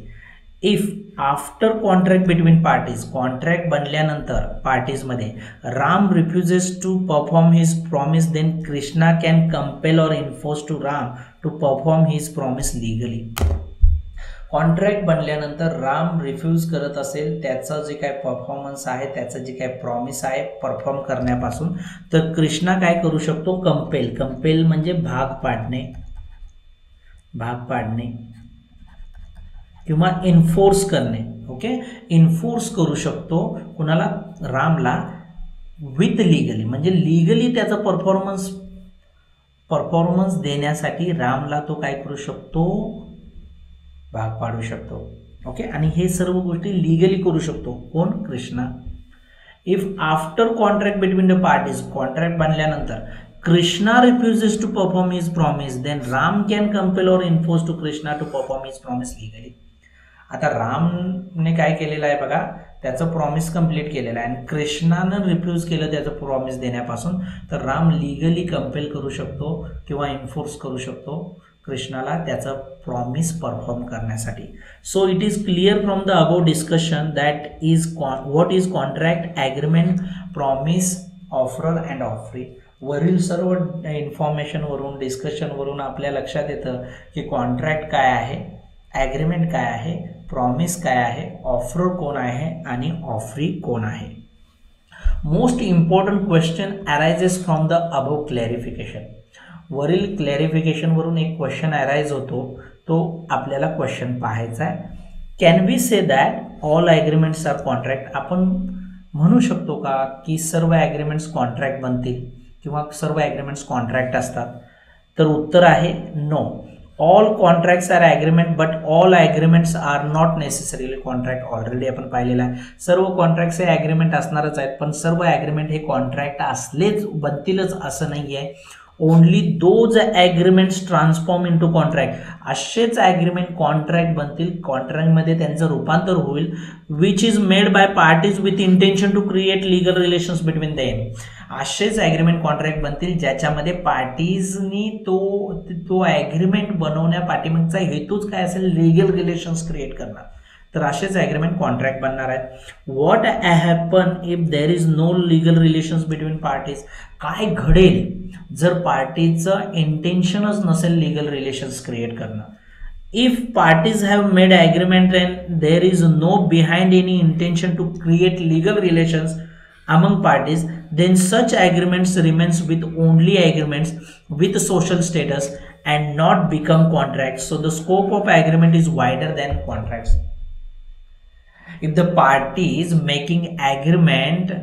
[SPEAKER 1] If after contract between parties, contract बनल्यानंतर पार्टीजमध्ये Ram refuses to perform his promise, then Krishna can compel or enforce to Ram to perform his promise legally. Contract बनल्यानंतर राम रिफ्यूज करत असेल त्याचं जे काय परफॉर्मन्स आहे, त्याचं जे काय प्रॉमिस आहे परफॉर्म करण्यापासून, तर कृष्णा काय करू शकतो, कंपेल. कंपेल म्हणजे भाग पाडणे, भाग पाडणे किंवा इन्फोर्स करणे. ओके, इन्फोर्स करू शकतो कुणाला, रामला, विथ लिगली म्हणजे लिगली त्याचा परफॉर्मन्स देण्यासाठी रामला तो काय करू शकतो, भाग पाडू शकतो. ओके, आणि हे सर्व गोष्टी लिगली करू शकतो कोण, Krishna. If after contract between the parties, contract बनल्यानंतर Krishna refuses to perform his promise, then Ram can compel or enforce to Krishna to perform his promise legally. आता रामने काय केलेलं आहे बघा, त्याचं प्रॉमिस कंप्लीट केलेलं आहे आणि कृष्णानं रिफ्यूज केलं त्याचं प्रॉमिस देण्यापासून, तर राम लिगली कंपेल करू शकतो किंवा इन्फोर्स करू शकतो कृष्णाला त्याचं प्रॉमिस परफॉर्म करण्यासाठी. So it is clear from the above discussion that is what is contract, agreement, promise, offeror and offeree. वरील सर्व इन्फॉर्मेशनवरून, डिस्कशनवरून आपल्या लक्षात येतं की कॉन्ट्रॅक्ट काय आहे, ॲग्रीमेंट काय आहे, प्रॉमिस काय आहे, ऑफर कोण आहे आणि ऑफरी कोण आहे. Most important question arises from the above clarification. वरील क्लॅरिफिकेशनवरून एक क्वेश्चन अराइज होतो, तो आपल्याला क्वेश्चन पाहायचा आहे. Can we say that all agreements are contract. आपण म्हणू शकतो का की सर्व ॲग्रीमेंट्स कॉन्ट्रॅक्ट बनतील किंवा सर्व ॲग्रीमेंट्स कॉन्ट्रॅक्ट असतात. तर उत्तर आहे no. All contracts are agreement but all agreements are not necessarily contract. Already आपण पाहिलेलं आहे, सर्व कॉन्ट्रॅक्ट्स हे ॲग्रीमेंट असणारच आहेत, पण सर्व ॲग्रीमेंट हे कॉन्ट्रॅक्ट असलेच बनतीलच असं नाही आहे. Only those agreements transform into contract. असेच ॲग्रीमेंट कॉन्ट्रॅक्ट बनतील, कॉन्ट्रॅक्टमध्ये त्यांचं रूपांतर होईल, which is made by parties with intention to create legal relations between them. असेच ॲग्रीमेंट कॉन्ट्रॅक्ट बनतील ज्याच्यामध्ये पार्टीजनी तो ॲग्रीमेंट बनवण्या पाठीमागचा हेतूच काय असेल, लिगल रिलेशन्स क्रिएट करणार. तर असेच ॲग्रीमेंट कॉन्ट्रॅक्ट बनणार आहेत. What happen if there is no legal relations between parties. काय घडेल जर पार्टीचं इंटेन्शनच नसेल लिगल रिलेशन्स क्रिएट करणं. If parties have made agreement and there is no behind any intention to create legal relations among parties, then such agreements remains with only agreements with social status and not become contracts. So the scope of agreement is wider than contracts. If the parties making agreement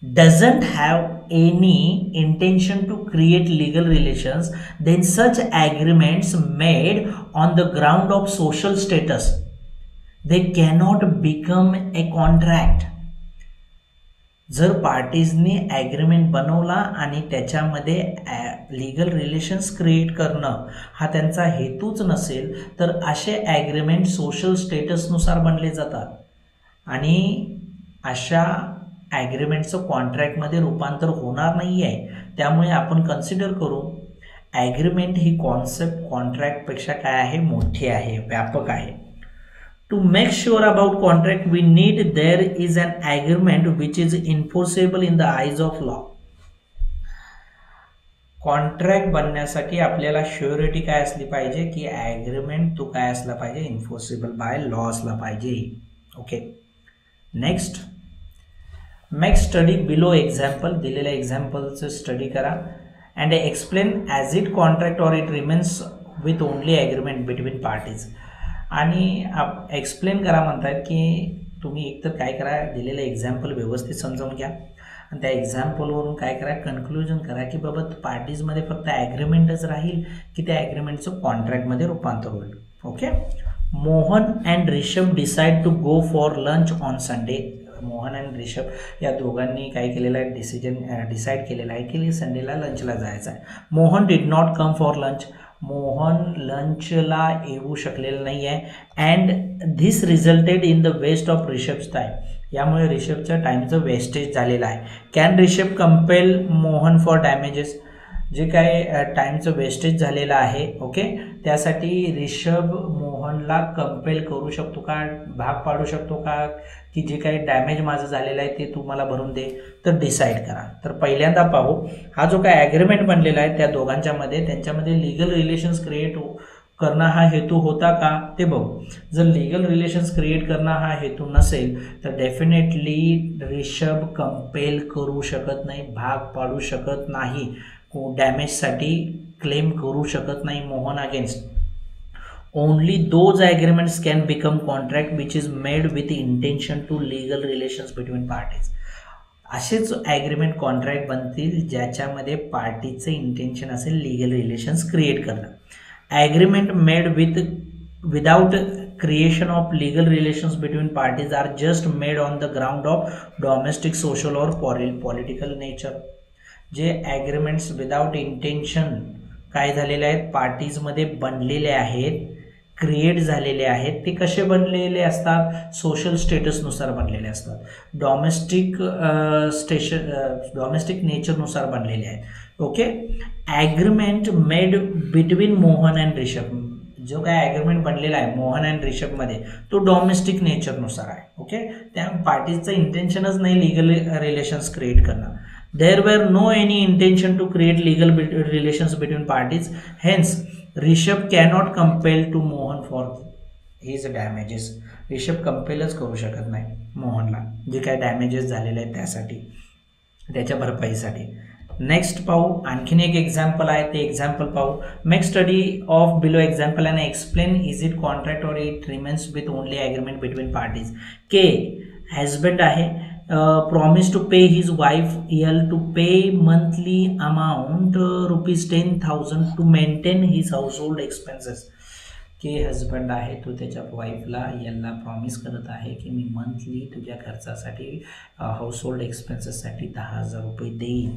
[SPEAKER 1] doesn't have any intention to create legal relations, then such agreements made on the ground of social status, they cannot become a contract. जर पार्टीजनी ॲग्रीमेंट बनवला आणि त्याच्यामध्ये लिगल रिलेशन्स क्रिएट करणं हा त्यांचा हेतूच नसेल, तर असे ॲग्रीमेंट सोशल स्टेटसनुसार बनले जातात आणि अशा ॲग्रीमेंटचं कॉन्ट्रॅक्टमध्ये रूपांतर होणार नाही आहे. त्यामुळे आपण कन्सिडर करू ॲग्रीमेंट ही कॉन्सेप्ट कॉन्ट्रॅक्टपेक्षा काय आहे, मोठी आहे, व्यापक आहे. To make sure about contract, we need there is an agreement which is enforceable in the eyes of law. Contract बनण्यासाठी आपल्याला श्युरिटी काय असली पाहिजे की ॲग्रीमेंट तो काय असला पाहिजे, इन्फोर्सेबल बाय लॉ असला पाहिजे. Okay, next make study below example. दिलेल्या एक्झाम्पलचं स्टडी करा and explain as it contract or it remains with only agreement between parties. आणि एक्सप्लेन करा म्हणतात की तुम्ही एकतर काय करा, दिलेलं एक्झाम्पल व्यवस्थित समजावून घ्या आणि त्या एक्झाम्पलवरून काय करा, कन्क्लुजन करा की बाबा पार्टीजमध्ये फक्त ॲग्रीमेंटच राहील की त्या ॲग्रीमेंटचं कॉन्ट्रॅक्टमध्ये रूपांतर होईल. Okay. Mohan and Rishabh decide to go for lunch on Sunday. Mohan and Rishabh या दोघांनी काय केलेलं आहे, डिसाईड केलेलं आहे की संडेला लंचला जायचं आहे. Mohan did not come for lunch. Mohan लंचला येऊ शकलेलं नाही आहे and this resulted in the waste of Rishabh's time. यामुळे रिषभच्या टाईमचं वेस्टेज झालेलं आहे. Can Rishabh compel Mohan for damages. जे काय टाईमचं वेस्टेज झालेलं आहे, ओके, त्यासाठी रिषभ मोहनला कंपेल करू शकतो का, भाग पाडू शकतो का की जे काही डॅमेज माझं झालेलं आहे ते तू मला भरून दे. तर डिसाईड करा. तर पहिल्यांदा पाहू, हा जो काय ॲग्रीमेंट बनलेला आहे त्या दोघांच्यामध्ये, त्यांच्यामध्ये लिगल रिलेशन्स क्रिएट करणं हा हेतू होता का ते बघू. जर लिगल रिलेशन्स क्रिएट करणं हा हेतू नसेल तर डेफिनेटली रिषभ कंपेल करू शकत नाही, भाग पाडू शकत नाही, डॅमेजसाठी क्लेम करू शकत नाही Mohan against. Only those agreements can become contract which is made with intention to legal relations between parties. असेच ॲग्रीमेंट कॉन्ट्रॅक्ट बनतील ज्याच्यामध्ये पार्टीचं इंटेन्शन असेल लिगल रिलेशन्स क्रिएट करणं. Agreement made without creation of legal relations between parties are just made on the ground of domestic, social or political nature. जे ॲग्रीमेंट्स विदाउट इंटेन्शन काय झालेले आहेत, पार्टीजमध्ये बनलेले आहेत, क्रिएट झालेले आहेत, ते कसे बनलेले असतात, सोशल स्टेटसनुसार बनलेले असतात, डॉमेस्टिक नेचरनुसार बनलेले आहेत. Okay. Agreement made between Mohan and Rishabh, जो काय ॲग्रीमेंट बनलेला आहे मोहन अँड रिषभमध्ये तो डॉमेस्टिक नेचरनुसार आहे. ओके. त्या पार्टीचं इंटेन्शनच नाही लिगल रिलेशन्स क्रिएट करणं. There were no any intention to create legal relations between parties. Hence, Rishabh cannot compel to Mohan for his damages. Rishabh कंपेलच करू शकत नाही मोहनला, जे काय डॅमेजेस झालेले आहेत त्यासाठी, त्याच्या भरपाईसाठी. नेक्स्ट पाहू, आणखीन एक एक्झाम्पल आहे, ते एक्झाम्पल पाहू. Make study of below example and explain is it contract or it remains with only agreement between parties. K husband आहे, promise to pay his wife यल to pay monthly amount ₹10,000 to maintain his household expenses. K husband आहे, तो त्याच्या वाईफला यलला प्रॉमिस करत आहे की मी मंथली तुझ्या खर्चासाठी हाऊस होल्ड एक्सपेन्सेससाठी ₹10,000 देईन.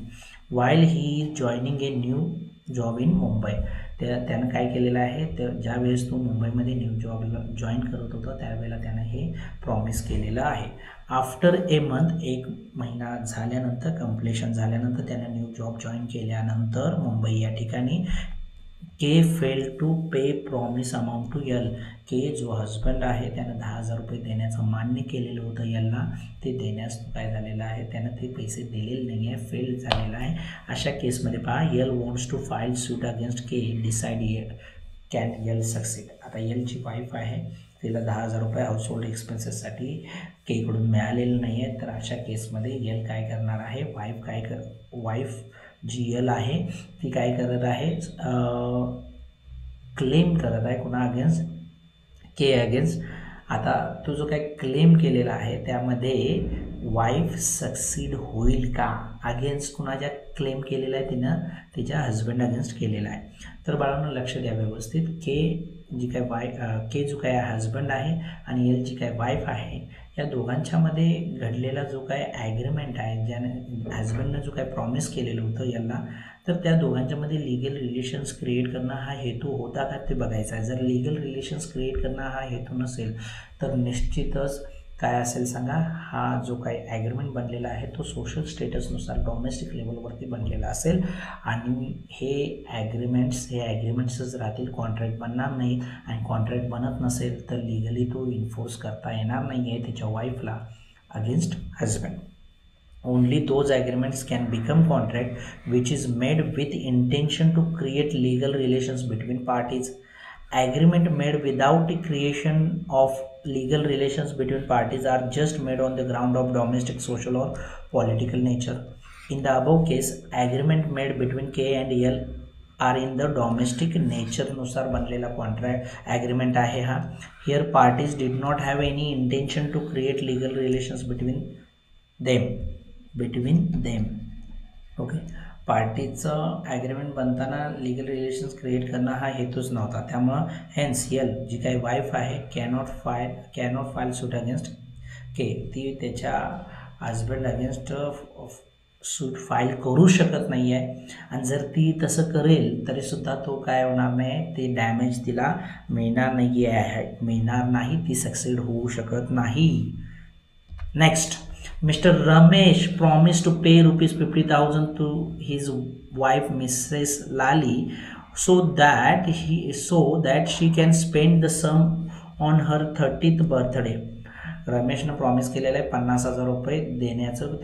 [SPEAKER 1] While he is joining a new job in Mumbai. त्यानं काय केलेलं आहे, तर ज्यावेळेस तो मुंबईमध्ये न्यू जॉबला जॉईन करत होता त्यावेळेला त्यानं हे प्रॉमिस केलेलं आहे. आफ्टर ए मंथ, 1 महिना झाल्यानंतर, कंप्लीशन झाल्यानंतर, त्यानं न्यू जॉब जॉईन केल्यानंतर मुंबई या ठिकाणी K fail to pay promise amount to यल. के जो हजबंड आहे त्यानं ₹10,000 देण्याचं मान्य केलेलं होतं यलला, ते देण्यास काय झालेलं आहे, त्यानं ते पैसे दिलेले नाही आहे, फेल झालेलं आहे. अशा केसमध्ये पहा, L wants to file suit against K, decide can L succeed. आता यलची वाईफ आहे, तिला ₹10,000 हाऊस होल्ड एक्सपेन्सेससाठी केकडून मिळालेलं नाही आहे, तर अशा केसमध्ये यल काय करणार आहे, वाईफ जी यल आहे ती काय करत आहे, क्लेम करत आहे कुणा अगेन्स्ट, के अगेन्स्ट. आता तो जो काही क्लेम केलेला आहे त्यामध्ये वाईफ सक्सीड होईल का, अगेन्स्ट कुणाच्या क्लेम केलेला आहे, तिनं तिच्या हजबंड अगेन्स्ट केलेला आहे. तर बाळांनो लक्ष द्या व्यवस्थित, के जी काय के जो काय हजबंड आहे आणि यल जी काय वाईफ आहे, या दोघांच्यामध्ये घडलेला जो काय ॲग्रीमेंट आहे, ज्याने हजबंडनं जो काय प्रॉमिस केलेलं होतं याला, तर त्या दोघांच्यामध्ये लीगल रिलेशन्स क्रिएट करणं हा हेतू होता का ते बघायचं आहे. जर लीगल रिलेशन्स क्रिएट करणं हा हेतू नसेल तर निश्चितच काय असेल सांगा, हा जो काही ॲग्रीमेंट बनलेला आहे तो सोशल स्टेटसनुसार डोमेस्टिक लेवलवरती बनलेला असेल आणि हे ॲग्रीमेंट्सच राहतील, कॉन्ट्रॅक्ट बनणार नाहीत. आणि कॉन्ट्रॅक्ट बनत नसेल तर लिगली तो इन्फोर्स करता येणार नाही आहे त्याच्या वाईफला against husband. Only those agreements can become contract which is made with intention to create legal relations between parties. Agreement made without the creation of legal relations between parties are just made on the ground of domestic, social or political nature. In the above case, agreement made between K and L are in the domestic nature नुसार बनलेला कॉन्ट्रॅक्ट ॲग्रीमेंट आहे हा. Here parties did not have any intention to create legal relations between them. Okay, पार्टीचं ॲग्रीमेंट बनताना लिगल रिलेशन्स क्रिएट करणं हा हेतूच नव्हता. त्यामुळं हेन्स यल जी काही वाईफ आहे कॅनॉट फाईल सूट अगेन्स्ट के, ती त्याच्या हजबंड अगेन्स्ट सूट फाईल करू शकत नाही आहे. आणि जर ती तसं करेल तरीसुद्धा तो काय होणार नाही, ते डॅमेज तिला मिळणार नाही, ती सक्सीड होऊ शकत नाही. Next, Mr. Ramesh promised to pay ₹50,000 to his wife Mrs. Lali so that she can spend the sum on her 30th birthday. रमेशनं प्रॉमिस केलेलं आहे ₹50,000 देण्याचं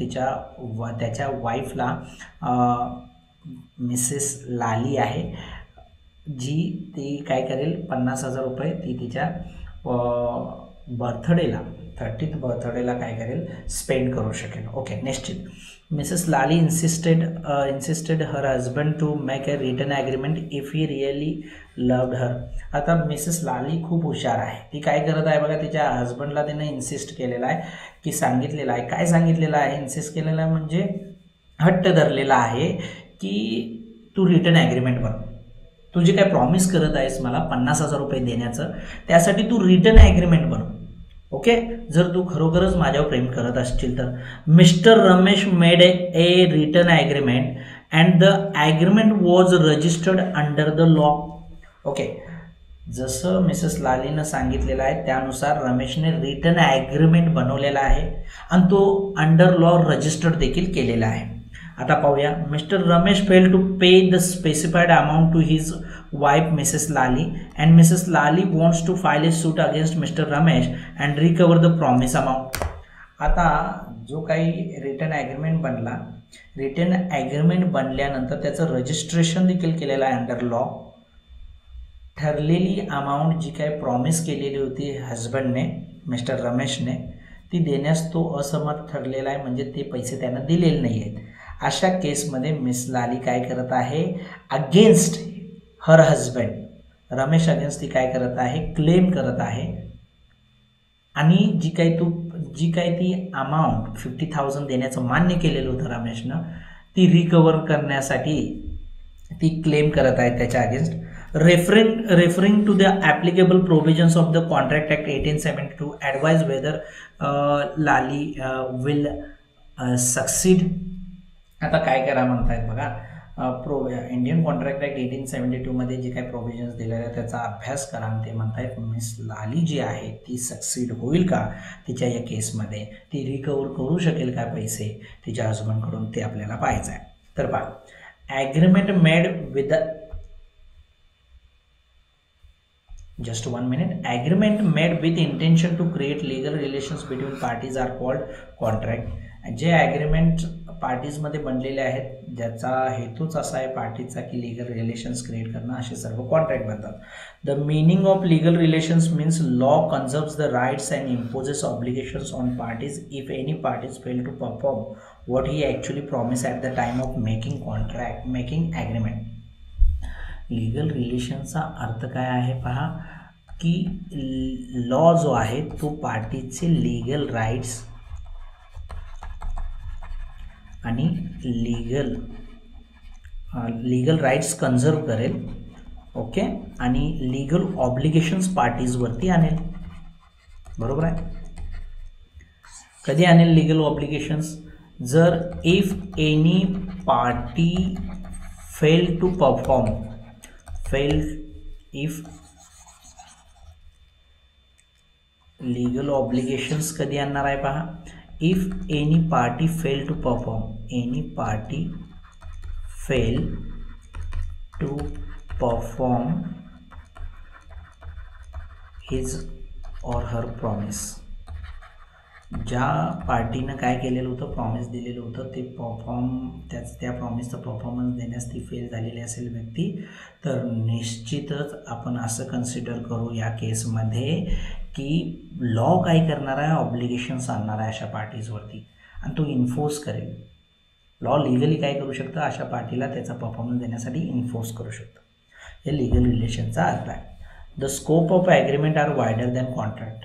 [SPEAKER 1] त्याच्या वाईफला, मिसेस लाली आहे जी ती काय करेल, ₹50,000 ती तिच्या बर्थडेला 30th बर्थडेला काय करेल, स्पेंड करू शकेल. ओके, निश्चित. Mrs Lali insisted her husband to make a return agreement if he really loved her. आता मिसेस लाली खूप हुशार आहे, ती काय करत आहे बघा, तिच्या हजबंडला तिनं इन्सिस्ट केलेलं आहे की सांगितलेलं आहे, काय सांगितलेलं आहे, इन्सिस्ट केलेलं आहे म्हणजे हट्ट धरलेला आहे की तू रिटर्न ॲग्रीमेंट बन, तू जे काय प्रॉमिस करत आहेस मला ₹50,000 देण्याचं, त्यासाठी तू रिटर्न ॲग्रीमेंट बनव. ओके, जर तू खरोखरच माझ्यावर प्रेम करत असशील तर. Mister Ramesh made a return agreement and the agreement was registered under the law. Okay, जसं मिसेस लालीनं सांगितलेलं आहे त्यानुसार रमेशने रिटर्न ॲग्रीमेंट बनवलेला आहे आणि तो अंडर लॉ रजिस्टर्ड देखील केलेला आहे. आता पाहूया, Mr Ramesh fail to pay the specified amount to his wife Mrs Lali and Mrs Lali wants to file a suit against Mr Ramesh and recover the promise amount. आता जो काही रिटर्न ॲग्रीमेंट बनला, रिटर्न ॲग्रीमेंट बनल्यानंतर त्याचं रजिस्ट्रेशन देखील केलेलं आहे अंडर लॉ. ठरलेली अमाऊंट जी काही प्रॉमिस केलेली होती हजबंडने मिस्टर रमेशने ती देण्यास तो असमर्थ ठरलेला आहे, म्हणजे ते पैसे त्यांना दिलेले नाही आहेत. अशा केसमध्ये मिस लाली काय करत आहे, against her husband Ramesh against ती काय करत आहे, क्लेम करत आहे. आणि जी काही ती अमाऊंट 50,000 देण्याचं मान्य केलेलं होतं रमेशनं, ती रिकवर करण्यासाठी ती क्लेम करत आहे त्याच्या against. referring to the applicable provisions of the Contract Act 1872, advise whether Lali will succeed. आता काय करा म्हणतायत बघा, इंडियन कॉन्ट्रॅक्ट ॲक्ट 1872 मध्ये जे काही प्रोव्हिजन्स दिलेले आहेत त्याचा अभ्यास करा. आणि ते म्हणतायत मिस लाली जी आहे ती सक्सीड होईल का तिच्या या केसमध्ये, ती रिकवर करू शकेल का पैसे तिच्या हजबंडकडून, ते आपल्याला पाहायचं आहे. तर पहा, agreement made with just 1 minute. Agreement made with intention to create legal relations between parties are called contract. जे ॲग्रीमेंट पार्टीजमध्ये बनलेले आहेत ज्याचा हेतूच असा आहे पार्टीचा की लिगल रिलेशन्स क्रिएट करणं, असे सर्व कॉन्ट्रॅक्ट बनतात. The meaning of legal relations means law conserves the rights and imposes obligations on parties if any parties fail to perform what he actually promise at the time of making agreement. Legal रिलेशनचा अर्थ काय आहे पहा, की लॉ जो आहे तो पार्टीचे लीगल राईट्स आणि लीगल राईट्स कन्झर्व करेल, ओके, आणि लीगल ऑब्लिगेशन्स पार्टीजवरती आणेल. बरोबर आहे. कधी आणेल लीगल ऑब्लिगेशन्स, जर if any party fail to perform, if legal obligations कधी आणणार आहे पहा, if any party fail to perform, any party fail to perform his or her promise. ज्या पार्टीनं काय केलेलं होतं, प्रॉमिस दिलेलं होतं, ते त्या प्रॉमिसचं परफॉर्मन्स देण्यास ती फेल झालेली असेल व्यक्ती, तर निश्चितच आपण असं कन्सिडर करू या केसमध्ये की लॉ काय करणार आहे, ऑब्लिगेशन्स आणणार आहे अशा पार्टीजवरती आणि तो इन्फोर्स करेल. लॉ लिगली काय करू शकतं, अशा पार्टीला त्याचा परफॉर्मन्स देण्यासाठी इन्फोर्स करू शकतं. हे लिगल रिलेशनचा अर्थ आहे. The scope of agreement are wider than contract.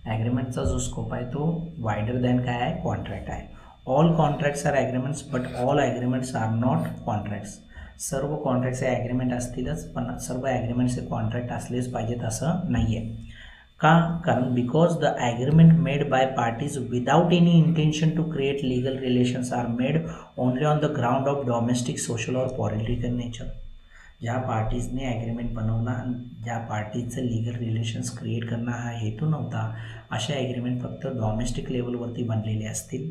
[SPEAKER 1] ॲग्रीमेंटचा जो स्कोप आहे तो वायडर दॅन काय आहे, कॉन्ट्रॅक्ट आहे. All contracts are agreements but all agreements are not contracts. सर्व कॉन्ट्रॅक्ट्स हे ॲग्रीमेंट असतीलच, पण सर्व ॲग्रीमेंट्स हे कॉन्ट्रॅक्ट असलेच पाहिजेत असं नाही आहे. का? कारण because the agreement made by parties without any intention to create legal relations are made only on the ground of domestic, social और पॉलिटिकल नेचर. ज्या पार्टीजने ॲग्रीमेंट बनवला आणि ज्या पार्टीचं लीगल रिलेशन्स क्रिएट करणं हा हेतू नव्हता, अशा ॲग्रीमेंट फक्त डॉमेस्टिक लेवलवरती बनलेले असतील,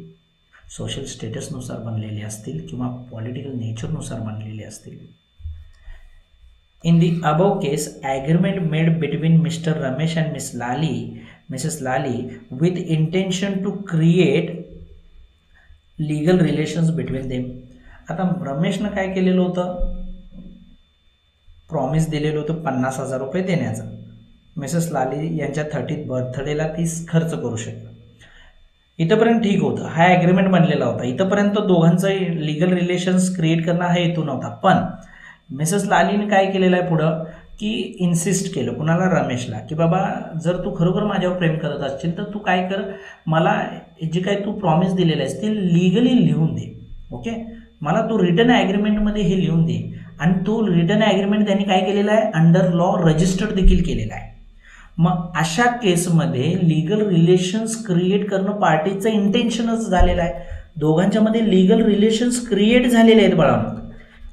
[SPEAKER 1] सोशल स्टेटसनुसार बनलेले असतील किंवा पॉलिटिकल नेचरनुसार बनलेले असतील. In the above case, agreement made between Mr. Ramesh and Mrs. Lali with intention to create legal relations between them. आता रमेशनं काय केलेलं होतं, प्रॉमिस दिलेलं होतं 50,000 रुपये देण्याचं. मिसेस लाली यांच्या 30th बर्थडेला ती खर्च करू शकते. इथंपर्यंत ठीक होतं, हा ॲग्रीमेंट बनलेला होता. इथंपर्यंत दोघांचं लीगल रिलेशन्स क्रिएट करणं हा हेतू नव्हता. पण मिसेस लालीने काय केलेलं आहे पुढं, की इन्सिस्ट केलं कुणाला, रमेशला, की बाबा जर तू खरोखर माझ्यावर प्रेम करत असशील तर तू काय कर, मला जे काही तू प्रॉमिस दिलेलं आहेस ते लिगली लिहून दे. ओके, मला तू रिटर्न ॲग्रीमेंटमध्ये हे लिहून दे. आणि तो रिटर्न ॲग्रीमेंट त्यांनी काय केलेला आहे, अंडर लॉ रजिस्टर्ड देखील केलेला आहे. मग अशा केसमध्ये लीगल रिलेशन्स क्रिएट करणं पार्टीचं इंटेन्शनच झालेलं आहे. दोघांच्यामध्ये लीगल रिलेशन्स क्रिएट झालेले आहेत बाळांनो.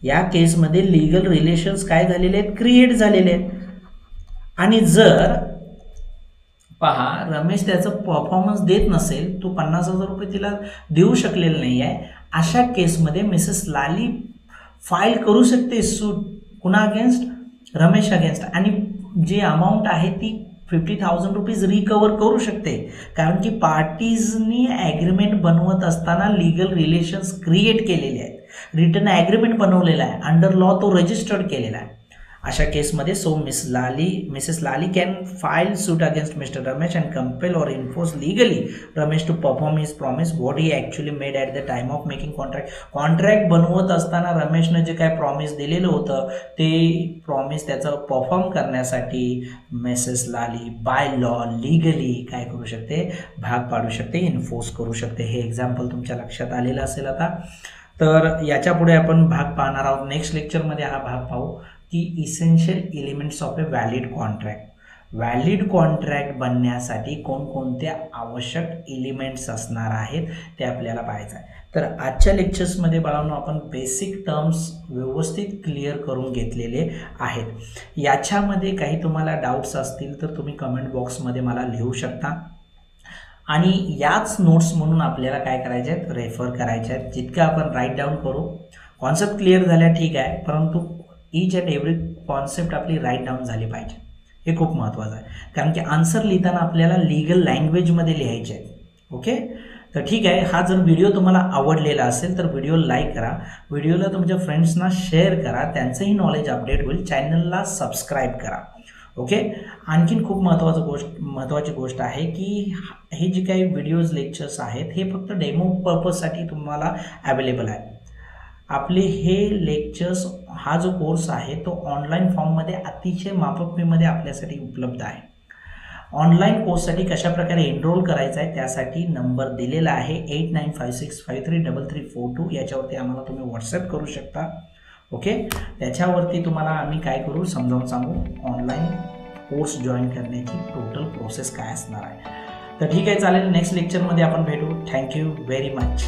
[SPEAKER 1] या केसमध्ये लीगल रिलेशन्स काय झालेले आहेत, क्रिएट झालेले आहेत. आणि जर पहा रमेश त्याचं परफॉर्मन्स देत नसेल, तो 50,000 रुपये तिला देऊ शकलेला नाही आहे, अशा केसमध्ये मिसेस लाली फाईल करू शकते सूट कुणा अगेन्स्ट, रमेश अगेन्स्ट. आणि जी अमाऊंट आहे ती 50,000 रुपीज रिकवर करू शकते. कारण की पार्टीजनी ॲग्रीमेंट बनवत असताना लीगल रिलेशन्स क्रिएट केलेले आहेत, रिटर्न ॲग्रीमेंट बनवलेला आहे, अंडर लॉ तो रजिस्टर्ड केलेला आहे. अशा केसमध्ये so Mrs Lali can file suit against Mr Ramesh and compel or enforce legally Ramesh to perform his promise what he actually made at the time of making contract बनवत असताना रमेशनं जे काय प्रॉमिस दिलेलं होतं ते प्रॉमिस त्याचं परफॉर्म करण्यासाठी Mrs Lali by law legally काय करू शकते, भाग पाडू शकते, इन्फोर्स करू शकते. हे एक्झाम्पल तुमच्या लक्षात आलेलं असेल आता. तर याच्या पुढे आपण भाग पाहणार आहोत. नेक्स्ट लेक्चरमध्ये हा भाग पाहू की essential elements of A valid contract. Valid contract बनण्यासाठी कोणकोणते आवश्यक एलिमेंट्स असणार आहेत ते आपल्याला पाहायचं आहे. तर आजच्या लेक्चर्समध्ये बाळांनो आपण बेसिक टर्म्स व्यवस्थित क्लिअर करून घेतलेले आहेत. याच्यामध्ये काही तुम्हाला डाऊट्स असतील तर तुम्ही कमेंट बॉक्समध्ये मला लिहू शकता आणि याच नोट्स म्हणून आपल्याला काय करायचे आहेत, रेफर करायचे आहेत. जितकं आपण राईट डाऊन करू, कॉन्सेप्ट क्लिअर झाल्या ठीक आहे, परंतु ईच अँड एव्हरी कॉन्सेप्ट आपली राईट डाऊन झाली पाहिजे. हे खूप महत्त्वाचं आहे, कारण की आन्सर लिहिताना आपल्याला लीगल लँग्वेजमध्ये लिहायचे आहेत. ओके, तर ठीक आहे. हा जर व्हिडिओ तुम्हाला आवडलेला असेल तर व्हिडिओ लाईक करा, व्हिडिओला तुमच्या फ्रेंड्सना शेअर करा, त्यांचंही नॉलेज अपडेट होईल. चॅनलला सबस्क्राईब करा. ओके, आणखीन खूप महत्त्वाची गोष्ट आहे की हे जे काही व्हिडिओज लेक्चर्स आहेत हे फक्त डेमो पर्पजसाठी तुम्हाला अवेलेबल आहे. आपले हे लेक्चर्स, हा जो कोर्स आहे तो ऑनलाईन फॉर्ममध्ये अतिशय माफक फीमध्ये आपल्यासाठी उपलब्ध आहे. ऑनलाईन कोर्ससाठी कशाप्रकारे एनरोल करायचं आहे त्यासाठी नंबर दिलेला आहे 8956533342. याच्यावरती आम्हाला तुम्ही व्हॉट्सअप करू शकता. ओके, त्याच्यावरती तुम्हाला आम्ही काय करू समजावून सांगू ऑनलाईन कोर्स जॉईन करण्याची टोटल प्रोसेस काय असणार आहे. तर ठीक आहे, चालेल. नेक्स्ट लेक्चरमध्ये आपण भेटू. Thank you very much.